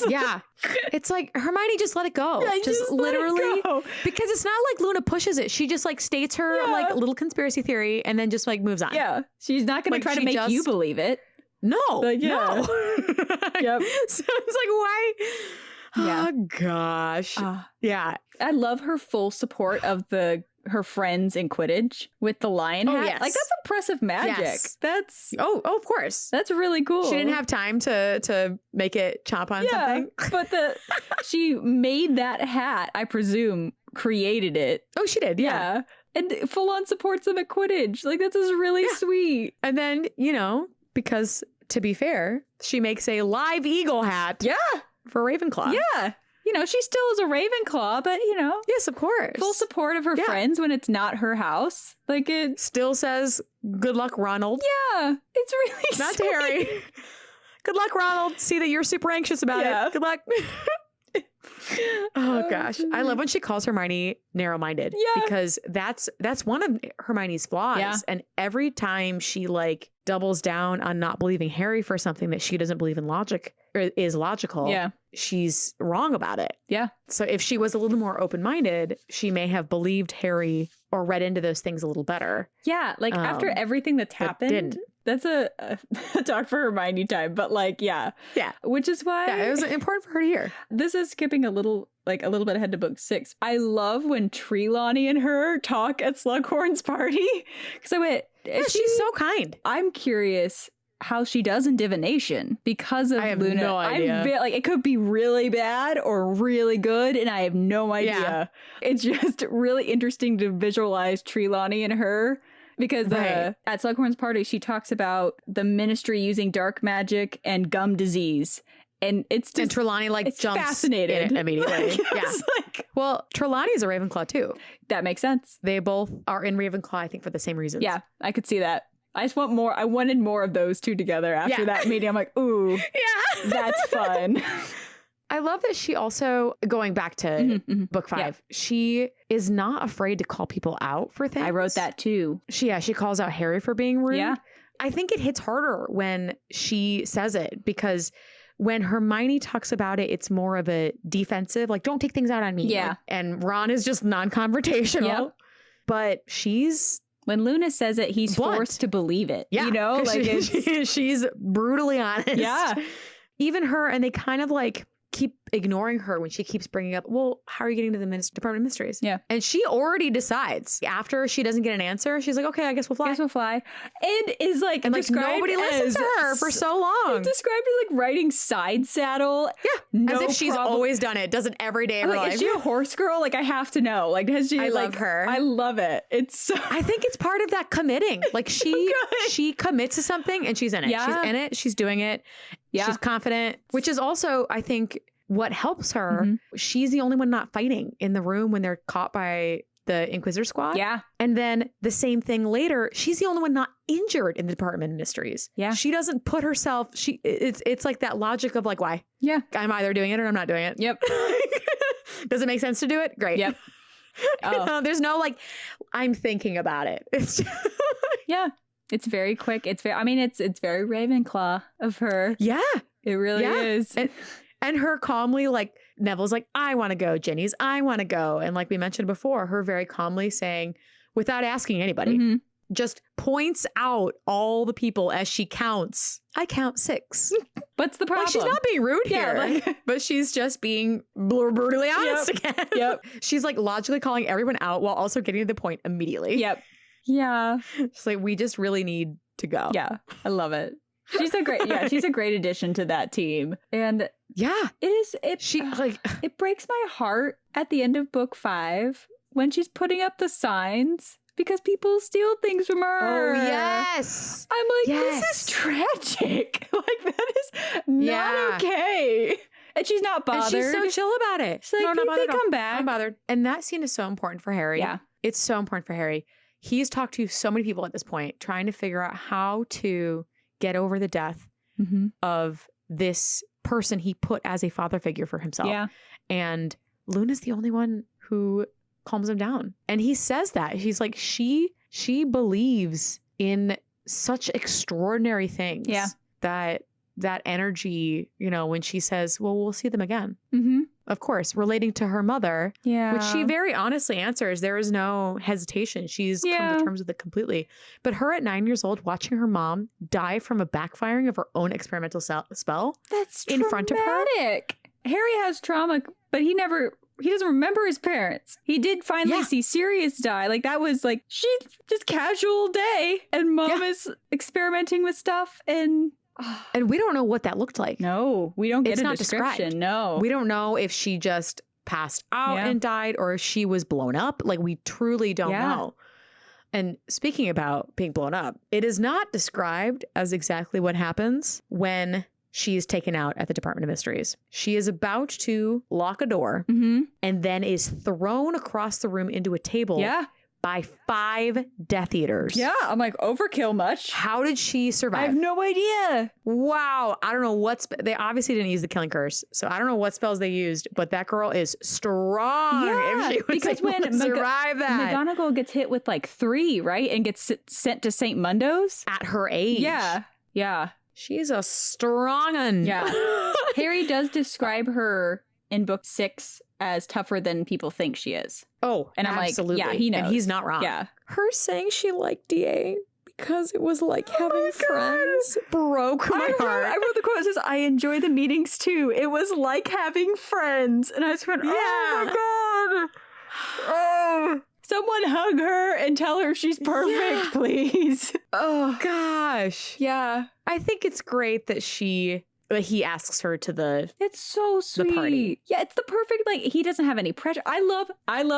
Yeah. It's like Hermione just let it go. Yeah, just literally go. Because it's not like Luna pushes it. She just like states her like little conconspiracy theory and then just like moves on. Yeah. She's not going to try to make you believe it. No. Like, No. Yep. So it's like, why? Yeah. Oh gosh. Yeah. I love her full support of her friends in Quidditch with the lion hat. Yes. Like, that's impressive magic. Yes. That's of course. That's really cool. She didn't have time to make it chomp on something. But she made that hat, I presume, created it. Oh, she did. Yeah. And full on supports them at Quidditch. Like, that's just really sweet. And then, because to be fair, she makes a live eagle hat. Yeah. For Ravenclaw. Yeah. She still is a Ravenclaw, but, Yes, of course. Full support of her friends when it's not her house. Like, it still says, good luck, Ronald. Yeah. It's really not sweet. Harry. Good luck, Ronald. See that you're super anxious about it. Good luck. Oh, gosh. I love when she calls Hermione narrow-minded. Yeah. Because that's one of Hermione's flaws. Yeah. And every time she doubles down on not believing Harry for something that she doesn't believe in logic or is logical, she's wrong about it. Yeah. So if she was a little more open-minded, she may have believed Harry or read into those things a little better. Yeah. Like after everything that's happened, that's a talk for Hermione time. But yeah. Which is why it was important for her to hear. This is skipping a little bit ahead to book 6. I love when Trelawney and her talk at Slughorn's party. Because I went, she's so kind. I'm curious how she does in divination because of Luna. I have no idea. It could be really bad or really good, and I have no idea. Yeah. It's just really interesting to visualize Trelawney and her because at Slughorn's party, she talks about the Ministry using dark magic and gum disease. And it's just, and Trelawney jumps fascinated in it immediately. Well, Trelawney's a Ravenclaw too. That makes sense. They both are in Ravenclaw, I think, for the same reasons. Yeah, I could see that. I just want more. I wanted more of those two together after that meeting. I'm like, ooh, that's fun. I love that she also, going back to book 5, she is not afraid to call people out for things. I wrote that too. She calls out Harry for being rude. Yeah. I think it hits harder when she says it because when Hermione talks about it, it's more of a defensive, don't take things out on me. Yeah. And Ron is just non-confrontational. Yep. But when Luna says it, he's blunt. Forced to believe it. Yeah. She's brutally honest. Yeah. Even her, and they kind of keep ignoring her when she keeps bringing up, well, how are you getting to the Department of Mysteries? Yeah. And she already decides after she doesn't get an answer. She's like, okay, I guess we'll fly. And is nobody listens to her for so long. It's described as riding side saddle. Yeah. As if she's always done it. Does it every day of her life. Is she a horse girl? I have to know. Has she? I love her. I love it. It's so. I think it's part of that committing. She commits to something and she's in it. Yeah. She's in it. She's doing it. Yeah. She's confident, which is also, I think, what helps her. She's the only one not fighting in the room when they're caught by the Inquisitor squad. Yeah. And then the same thing later. She's the only one not injured in the Department of Mysteries. Yeah. She doesn't put herself, it's like that logic of why? Yeah. I'm either doing it or I'm not doing it. Yep. Does it make sense to do it? Great. Yep. There's no I'm thinking about it. It's yeah. It's very quick. It's very very Ravenclaw of her. Yeah. It really is. And her calmly, Neville's I want to go. Ginny's, I want to go. And we mentioned before, her very calmly saying, without asking anybody, just points out all the people as she counts. I count 6. What's the problem? She's not being rude here, but she's just being brutally honest again. Yep. She's logically calling everyone out while also getting to the point immediately. Yep. Yeah. She's we just really need to go. Yeah. I love it. She's a great addition to that team. And it breaks my heart at the end of book 5 when she's putting up the signs because people steal things from her. Oh, yes. I'm this is tragic. That is not okay. And she's not bothered. And she's so chill about it. She's no, they come back. I'm bothered. And that scene is so important for Harry. Yeah. It's so important for Harry. He's talked to so many people at this point trying to figure out how to get over the death of this person he put as a father figure for himself. Yeah. And Luna's the only one who calms him down. And he says that. He's like, she believes in such extraordinary things. Yeah. That energy, you know, when she says, well, we'll see them again. Mm-hmm. Of course, relating to her mother, Yeah. which she very honestly answers. There is no hesitation. She's come to terms with it completely. But her at 9 years old, watching her mom die from a backfiring of her own experimental spell. That's in front of her. Harry has trauma, but he doesn't remember his parents. He did finally see Sirius die. Like, that was like, she just casual day, and mom is experimenting with stuff, and we don't know what that looked like. No, we don't get it's a not description. Described. No. We don't know if she just passed out and died, or if she was blown up. Like, we truly don't know. And speaking about being blown up, it is not described as exactly what happens when she is taken out at the Department of Mysteries. She is about to lock a door and then is thrown across the room into a table by 5 Death Eaters. Yeah, I'm like, overkill much. How did she survive? I have no idea. Wow. I don't know what... they obviously didn't use the killing curse, so I don't know what spells they used, but that girl is strong. Yeah, if she was because able when to survive that. McGonagall gets hit with like 3, right? And gets sent to St. Mundo's? At her age. Yeah. Yeah. She's a strong un. Yeah. Harry does describe her in book 6 as tougher than people think she is. Oh, and I'm absolutely. like, yeah, he knows. And he's not wrong. Yeah. Her saying she liked DA because it was like having friends broke my heart. I wrote the quote that says, I enjoy the meetings too. It was like having friends. And I just went, oh my God. Oh. Someone hug her and tell her she's perfect, please. Oh, gosh. Yeah. I think it's great that he asks her to the... It's so sweet. The party. Yeah, it's the perfect, like, he doesn't have any pressure. I love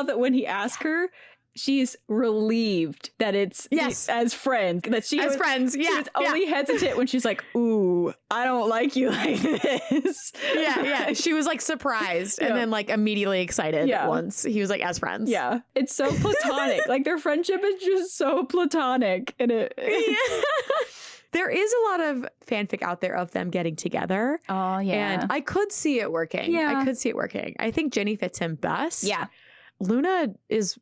that when he asks her, she's relieved that it's as friends. That she was friends. Yeah. She was only hesitant when she's like, ooh, I don't like you like this. Yeah. She was like surprised and then like immediately excited once he was like, as friends. Yeah. It's so platonic. Like, their friendship is just so platonic. And there is a lot of fanfic out there of them getting together. Oh, yeah. And I could see it working. Yeah. I could see it working. I think Ginny fits him best. Yeah. Luna is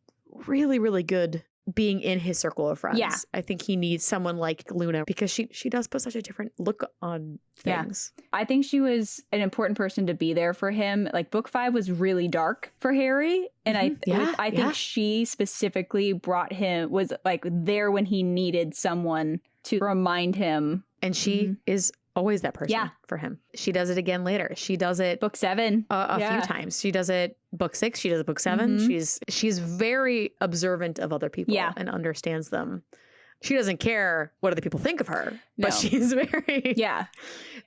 really, really good being in his circle of friends. Yeah. I think he needs someone like Luna because she does put such a different look on things. Yeah. I think she was an important person to be there for him. Like, book 5 was really dark for Harry. And I think she specifically was like there when he needed someone to remind him. And she is always that person for him. She does it again later. She does it book 7 a few times. She does it book 6. She does it book 7. She's very observant of other people and understands them. She doesn't care what other people think of her, but she's very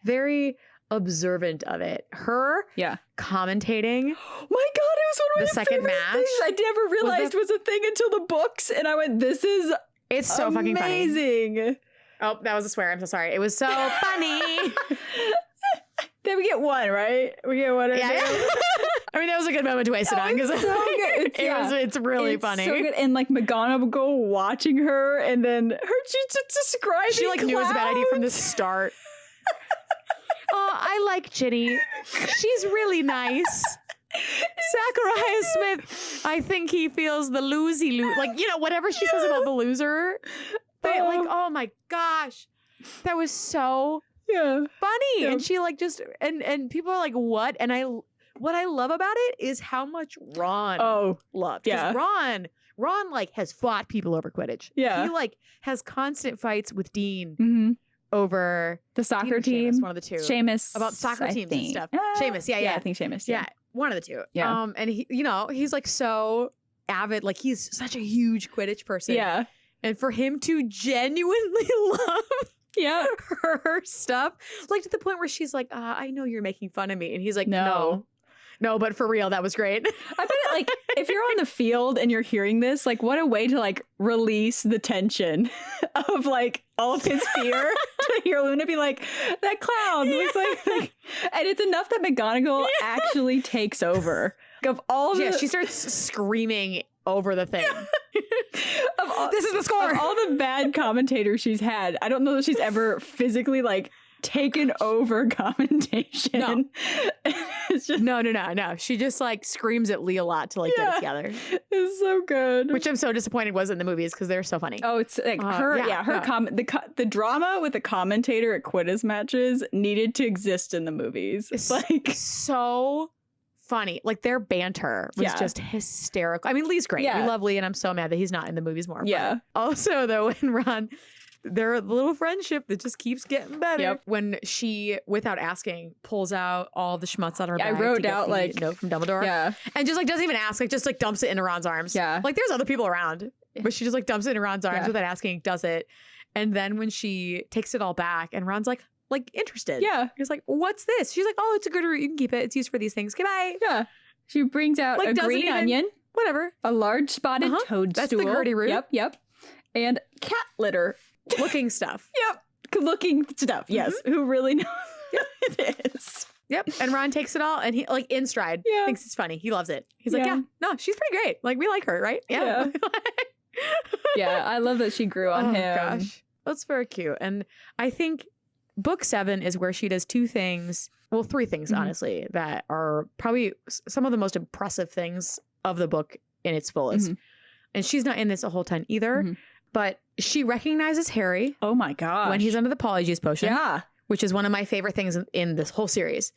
very observant of it. Her commentating. Oh my God, it was one of the second match. Things I never realized was a thing until the books, and I went, "This is so fucking amazing." Oh, that was a swear. I'm so sorry. It was so funny. Then we get one, right? We get one. Yeah. I mean, that was a good moment to waste it on because it's really funny. So good. And like McGonagall watching her, and then she's just describing. She like knew it was a bad idea from the start. Oh, I like Ginny. She's really nice. Zachariah Smith, I think he feels the like, you know, whatever she says about the loser. But like, oh my gosh, that was so funny. And she like just and people are like, what? And what I love about it is how much Ron loved. Yeah. Ron like has fought people over Quidditch. Yeah. He like has constant fights with Dean over the soccer team. Seamus, one of the two. Seamus. About soccer teams and stuff. Seamus, yeah. I think Seamus. Yeah. One of the two. Yeah. And he, you know, he's like so avid, like he's such a huge Quidditch person. Yeah. And for him to genuinely love her stuff, like to the point where she's like, I know you're making fun of me. And he's like, no, but for real, that was great. I bet like if you're on the field and you're hearing this, like what a way to like release the tension of like all of his fear to hear Luna be like, that clown looks like and it's enough that McGonagall actually takes over. Of all the she starts screaming over the thing. This is the score. Of all the bad commentators she's had, I don't know that she's ever physically like taken over commentation. No. It's just, No. She just like screams at Lee a lot to like get it together. It's so good. Which I'm so disappointed wasn't in the movies because they're so funny. Oh, it's like the drama with the commentator at Quidditch matches needed to exist in the movies. It's like so funny. Like their banter was just hysterical. I mean, Lee's great. We love Lee, and I'm so mad that he's not in the movies more. Yeah. But also, though, when Ron, their little friendship that just keeps getting better. Yep. When she, without asking, pulls out all the schmutz out of her bag. I wrote to get out the like note from Dumbledore. Yeah. And just like doesn't even ask, like just like dumps it into Ron's arms. Yeah. Like there's other people around, but she just like dumps it into Ron's arms Yeah. without asking, does it. And then when she takes it all back and Ron's like interested. Yeah. He's like, what's this? She's like, oh, it's a good root. You can keep it. It's used for these things. Goodbye. Yeah. She brings out Like, a doesn't green even- onion, Whatever. a large spotted toadstool. That's the Gertie root. Yep. And cat litter. Looking stuff. Yep. Looking stuff. Yes. Who really knows what it is. Yep. And Ron takes it all and he like in stride. Yeah. Thinks it's funny. He loves it. He's like, yeah, no, she's pretty great. Like we like her, right? Yeah. Yeah. I love that she grew on him. Gosh. That's very cute. And I think book 7 is where she does 2 things. Well, 3 things, honestly, that are probably some of the most impressive things of the book in its fullest. And she's not in this a whole ton either, but she recognizes Harry. Oh my gosh. When he's under the Polyjuice potion. Yeah. Which is one of my favorite things in this whole series.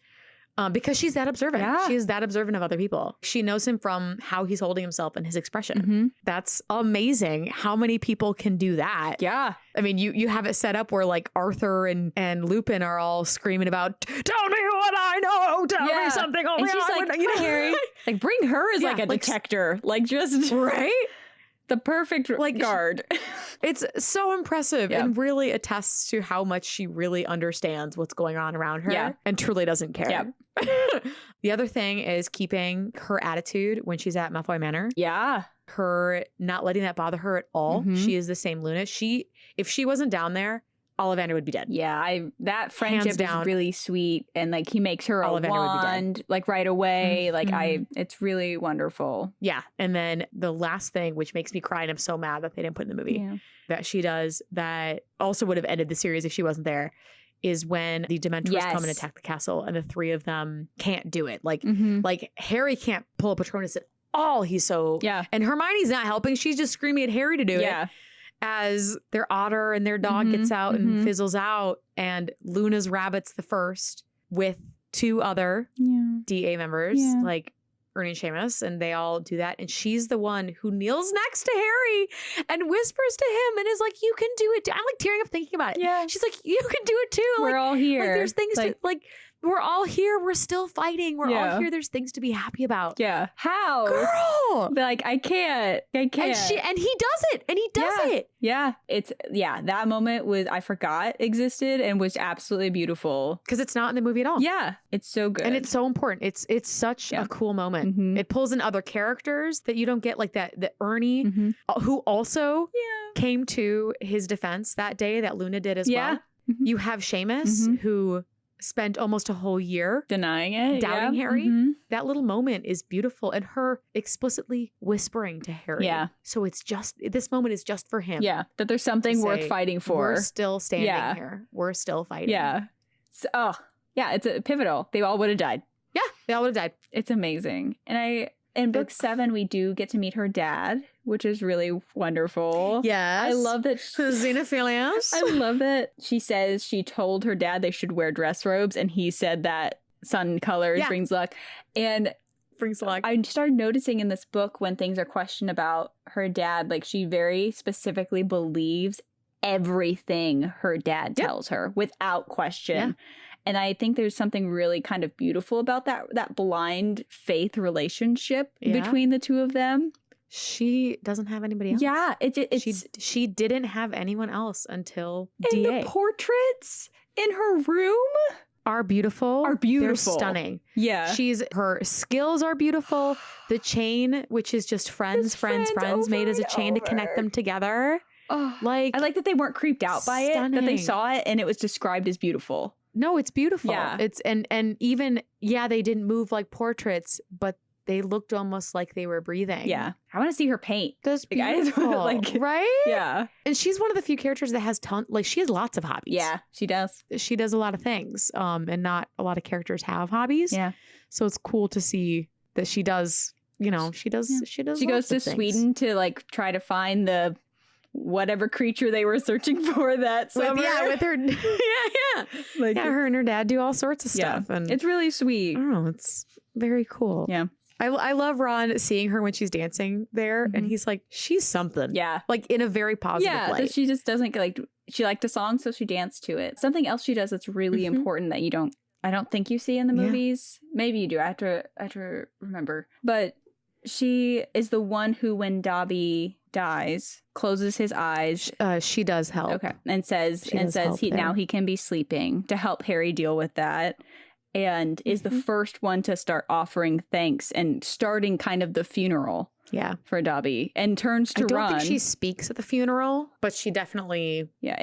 Because she's that observant. Yeah. She is that observant of other people. She knows him from how he's holding himself and his expression. That's amazing how many people can do that. Yeah. I mean, you have it set up where like Arthur and Lupin are all screaming about, tell me what I know, tell me something. Oh, and she's like, you know, Harry. Like, bring her as like a detector. Like, just... Right? The perfect guard. It's so impressive and really attests to how much she really understands what's going on around her and truly doesn't care. Yep. The other thing is keeping her attitude when she's at Malfoy Manor. Yeah. Her not letting that bother her at all. She is the same Luna. If she wasn't down there, Ollivander would be dead. Yeah, that friendship is really sweet, and like he makes her Ollivander a wand like right away. Like it's really wonderful. Yeah, and then the last thing, which makes me cry, and I'm so mad that they didn't put in the movie, that she does that also would have ended the series if she wasn't there, is when the Dementors come and attack the castle, and the 3 of them can't do it. Like like Harry can't pull a Patronus at all. He's so and Hermione's not helping. She's just screaming at Harry to do it. As their otter and their dog gets out and fizzles out, and Luna's rabbits the first with 2 other DA members, like Ernie and Seamus, and they all do that. And she's the one who kneels next to Harry and whispers to him and is like, you can do it. I'm like tearing up thinking about it. Yeah. She's like, you can do it too. We're all here. Like there's things to like. We're all here. We're still fighting. We're all here. There's things to be happy about. Yeah. How? Girl. Like, I can't. And he does it. And he does it. Yeah. That moment I forgot existed and was absolutely beautiful. Because it's not in the movie at all. Yeah. It's so good. And it's so important. It's such a cool moment. It pulls in other characters that you don't get, like that Ernie, who also came to his defense that day that Luna did as well. You have Seamus, who spent almost a whole year denying it, doubting Harry. That little moment is beautiful, and her explicitly whispering to Harry. Yeah. So this moment is just for him. Yeah. That there's something worth fighting for. We're still standing here. We're still fighting. Yeah. So, it's a pivotal. They all would have died. Yeah. They all would have died. It's amazing. And in book 7, we do get to meet her dad, which is really wonderful. Yes. I love that. Xenophilius. I love that she says she told her dad they should wear dress robes, and he said that sun colors brings luck. And brings luck. I started noticing in this book when things are questioned about her dad, like she very specifically believes everything her dad tells her without question. Yeah. And I think there's something really kind of beautiful about that blind faith relationship between the 2 of them. She doesn't have anybody else. Yeah, she didn't have anyone else until and DA. The portraits in her room are beautiful. They're stunning. Yeah. Her skills are beautiful. The chain, which is just friends made as a chain to connect them together. Oh, I like that they weren't creeped out by it, that they saw it and it was described as beautiful. No, it's beautiful. Yeah. It's and even they didn't move like portraits, but they looked almost like they were breathing. Yeah. I want to see her paint. That's Like, I just beautiful. want, like, right? Yeah. And she's one of the few characters that has she has lots of hobbies. Yeah, she does. She does a lot of things. And not a lot of characters have hobbies. Yeah. So it's cool to see that she does, she does. Yeah. She does. She goes to Sweden to like try to find the whatever creature they were searching for that summer. With her. yeah. Like, Yeah, her and her dad do all sorts of yeah. stuff. And It's really sweet. I don't know. It's very cool. Yeah. I love Ron seeing her when she's dancing there. And Mhm. he's like, she's something. Yeah. Like in a very positive Yeah, way. that she just doesn't like, she liked the song, so she danced to it. Something else she does that's really Mhm. important that I don't think you see in the Yeah. movies. Maybe you do. I have to remember. But she is the one who, when Dobby dies, closes his eyes. She does help. Okay. And says She does help there. now he can be sleeping to help Harry deal with that. And is the Mhm. first one to start offering thanks and starting kind of the funeral Yeah. for Dobby, and turns to I don't Ron. think she speaks at the funeral, but she definitely, I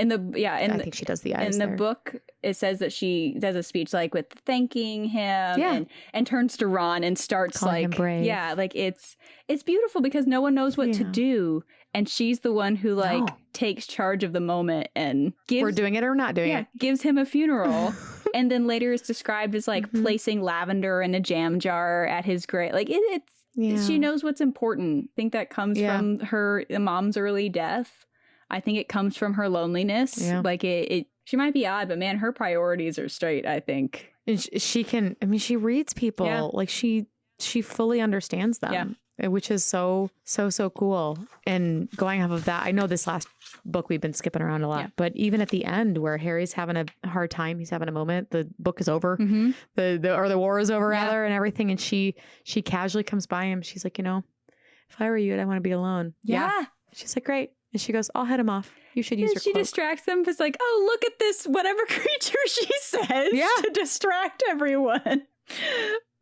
think she does the eyes in the there. book it says that she does a speech like with thanking him, Yeah. and turns to Ron and starts Calling him like brave. yeah, like it's beautiful because no one knows what to Yeah. do, and she's the one who like No. takes charge of the moment and gives We're doing it or not doing it. gives him a funeral. And then later is described as like Mhm. placing lavender in a jam jar at his grave. Like it's Yeah. she knows what's important. I think that comes Yeah. from her mom's early death. I think it comes from her loneliness. Yeah. Like it she might be odd, but man, her priorities are straight, I think. And she can, I mean, she reads people. Yeah. Like she fully understands them, which is so cool. And going off of that, I know this last book we've been skipping around a lot, Yeah. but even at the end where Harry's having a hard time, he's having a moment, the book is over, Mm-hmm. the war is over Yeah. rather, and everything. And she casually comes by him. She's like, if I were you, I'd want to be alone. Yeah. She's like, great. And she goes, I'll head him off. You should use And your she cloak. distracts them. It's like, oh, look at this, whatever creature she says to distract everyone.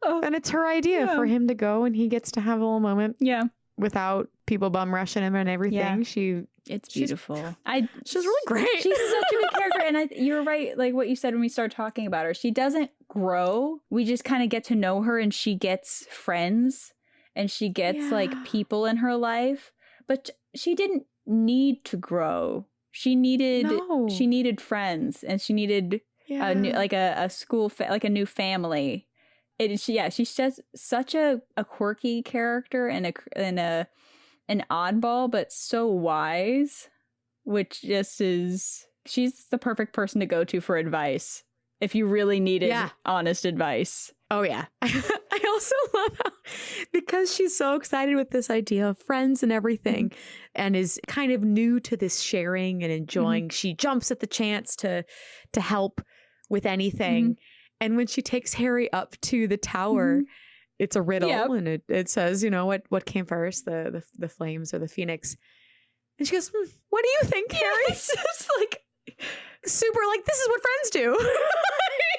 Oh, And it's her idea for him to go, and he gets to have a little moment yeah. without people bum rushing him and everything. Yeah. It's She's- beautiful. She's really great. She's such a good character. And you're right, like what you said when we started talking about her. She doesn't grow. We just kind of get to know her, and she gets friends, and she gets like Yeah. people in her life. But she didn't need to grow. She needed friends, and she needed a new, like a school, like a new family. She's just such a quirky character and an oddball, but so wise, which just is, she's the perfect person to go to for advice if you really needed honest advice. Oh, yeah. I also love how, because she's so excited with this idea of friends and everything, and is kind of new to this sharing and enjoying, she jumps at the chance to help with anything. And when she takes Harry up to the tower, it's a riddle, and it says, what came first, the flames or the phoenix? And she goes, what do you think, Harry? It's just like super, like, this is what friends do.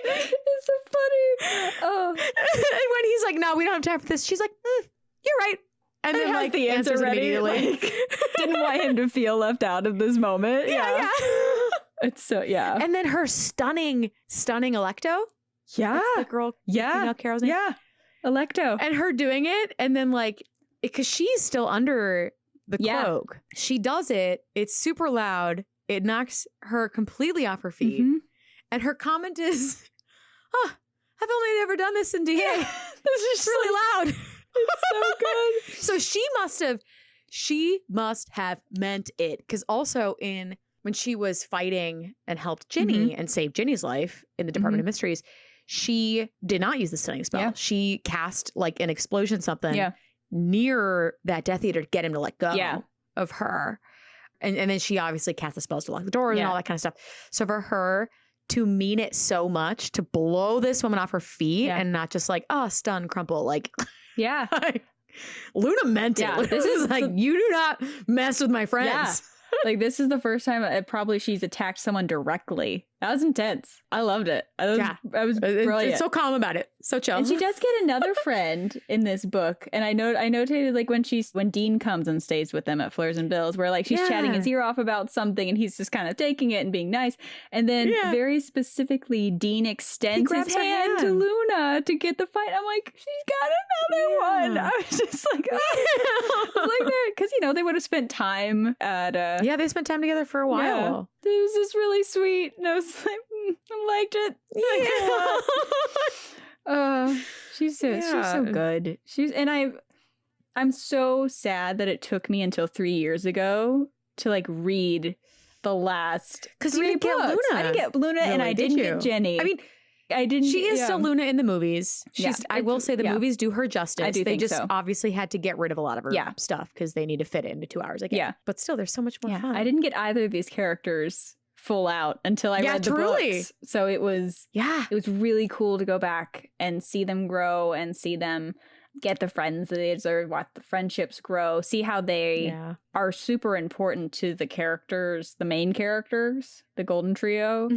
It's so funny. Oh, And when he's like, no, we don't have time for this, she's like, you're right. And then has like the answer ready. immediately. Like, didn't want him to feel left out of this moment. Yeah. It's so And then her stunning Electo. Yeah. That's the girl. Yeah. Carol's name. Yeah. Electo. And her doing it, and then like, because she's still under the cloak. She does it. It's super loud. It knocks her completely off her feet. And her comment is, I've only ever done this in DA. This is really loud. It's so good. So she must have meant it. Because also when she was fighting and helped Ginny and saved Ginny's life in the Department of Mysteries, she did not use the stunning spell. Yeah. She cast like an explosion near that Death Eater to get him to let go of her. And then she obviously cast the spells to lock the doors and all that kind of stuff. So for her to mean it so much, to blow this woman off her feet and not just like, stun, crumple, like... Yeah. Luna meant it. Yeah, This is like, you do not mess with my friends. Yeah. Like, this is the first time probably she's attacked someone directly That was intense. I loved it. I was brilliant. It's so calm about it. So chill. And she does get another friend in this book. And I notated like when Dean comes and stays with them at Fleurs and Bills, where like she's chatting his ear off about something and he's just kind of taking it and being nice. And then very specifically, Dean extends his hand to Luna to get the fight. I'm like, she's got another one. I was just like, I was like, because they would have spent time at they spent time together for a while. Yeah. It was just really sweet. And I was like, I liked it. She's so good. I'm so sad that it took me until 3 years ago to like read the last because you didn't get Luna. I didn't get Luna, really, and I didn't get Jenny. I mean, I didn't. She is still Luna in the movies. I will say the movies do her justice. I do they think just so. Obviously had to get rid of a lot of her stuff because they need to fit it into 2 hours. But still, there's so much more fun. I didn't get either of these characters full out until I read the books. So it was really cool to go back and see them grow and see them get the friends that they deserve, watch the friendships grow, see how they are super important to the characters, the main characters, the Golden Trio.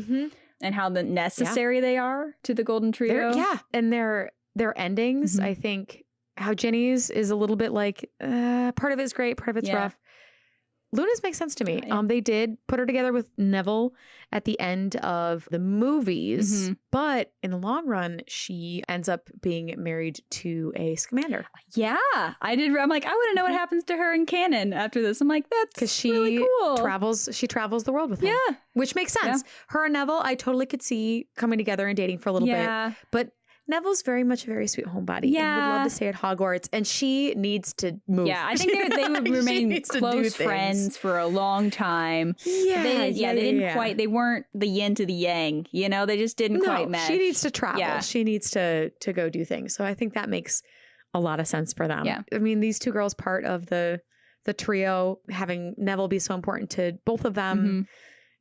And how necessary they are to the Golden Trio. And their endings, I think how Ginny's is a little bit like, part of it's great, part of it's rough. Luna's makes sense to me. They did put her together with Neville at the end of the movies, but in the long run, she ends up being married to a scamander. Yeah, I did. I'm like, I want to know what happens to her in canon after this. I'm like, that's because she really cool. She travels the world with him. Yeah, which makes sense. Her and Neville, I totally could see coming together and dating for a little bit, but Neville's very much a very sweet homebody and would love to stay at Hogwarts, and she needs to move. Yeah, I think they would remain close friends for a long time. They weren't the yin to the yang, they just didn't quite mesh. She needs to travel. Yeah. She needs to go do things. So I think that makes a lot of sense for them. Yeah. I mean, these two girls, part of the trio, having Neville be so important to both of them.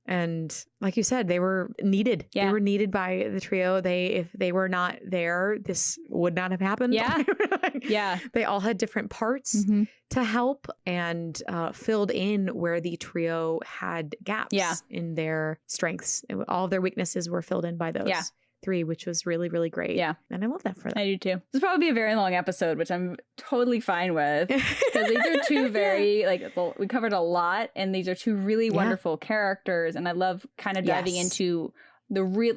And like you said, they were needed. Yeah. They were needed by the trio. If they were not there, this would not have happened. Yeah. They all had different parts to help and filled in where the trio had gaps in their strengths. All of their weaknesses were filled in by those three, which was really, really great. Yeah. And I love that for them. I do too. This will probably be a very long episode, which I'm totally fine with. Because these are two very, we covered a lot, and these are two really wonderful characters. And I love kind of diving into the real,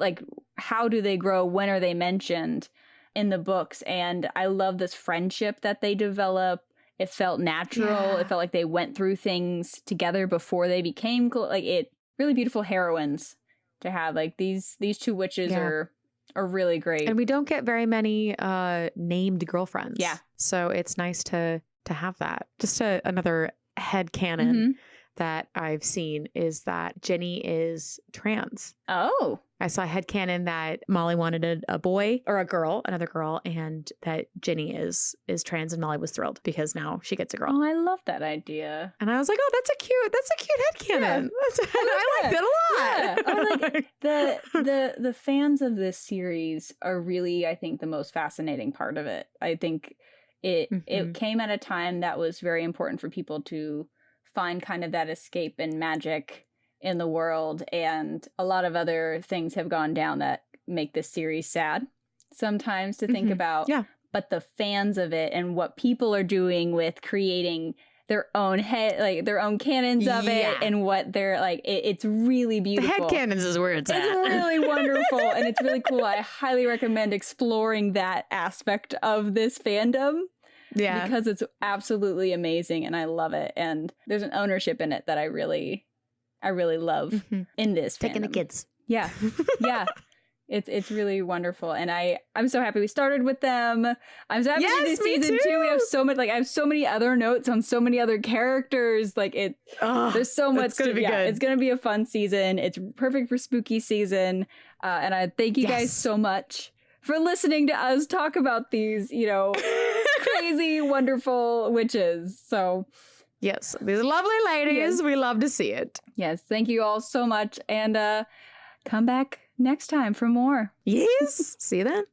how do they grow? When are they mentioned in the books? And I love this friendship that they develop. It felt natural. It felt like they went through things together before they became really beautiful heroines to have. These two witches are really great. And we don't get very many named girlfriends. Yeah. So it's nice to have that. Just another headcanon that I've seen is that Ginny is trans. Oh. I saw a headcanon that Molly wanted a boy or another girl, and that Ginny is trans, and Molly was thrilled because now she gets a girl. Oh, I love that idea. And I was like, oh, that's a cute headcanon. Yeah. I like that a lot. The fans of this series are really, I think, the most fascinating part of it. I think it came at a time that was very important for people to find kind of that escape and magic in the world, and a lot of other things have gone down that make this series sad sometimes to think about. Yeah. But the fans of it and what people are doing with creating their own their own canons of it, and what they're it's really beautiful. The head canons is where it's at. It's really wonderful, and it's really cool. I highly recommend exploring that aspect of this fandom. Yeah. Because it's absolutely amazing, and I love it. And there's an ownership in it that I really love in this fandom. Taking the kids. Yeah. Yeah. It's really wonderful. And I'm so happy we started with them. I'm so happy to do season 2. We have so much, I have so many other notes on so many other characters. There's so much. It's going to be good. It's going to be a fun season. It's perfect for spooky season. And I thank you guys so much for listening to us talk about these, crazy, wonderful witches. So yes, these lovely ladies. Yes. We love to see it. Yes. Thank you all so much. And come back next time for more. Yes. See you then.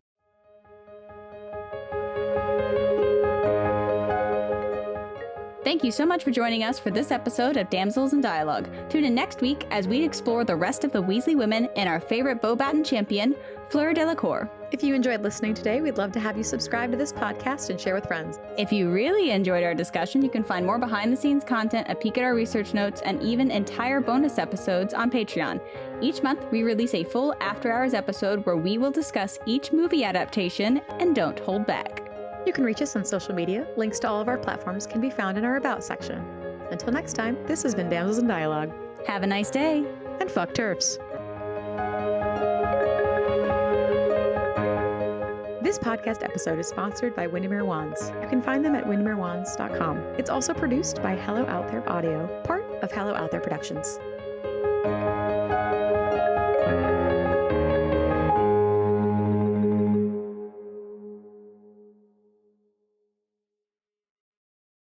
Thank you so much for joining us for this episode of Damsels in Dialogue. Tune in next week as we explore the rest of the Weasley women and our favorite Beauxbaton champion, Fleur Delacour. If you enjoyed listening today, we'd love to have you subscribe to this podcast and share with friends. If you really enjoyed our discussion, you can find more behind-the-scenes content, a peek at our research notes, and even entire bonus episodes on Patreon. Each month, we release a full after-hours episode where we will discuss each movie adaptation and don't hold back. You can reach us on social media. Links to all of our platforms can be found in our About section. Until next time, this has been Damsels in Dialogue. Have a nice day. And fuck TERFs. This podcast episode is sponsored by Windermere Wands. You can find them at windermerewands.com. It's also produced by Hello Out There Audio, part of Hello Out There Productions.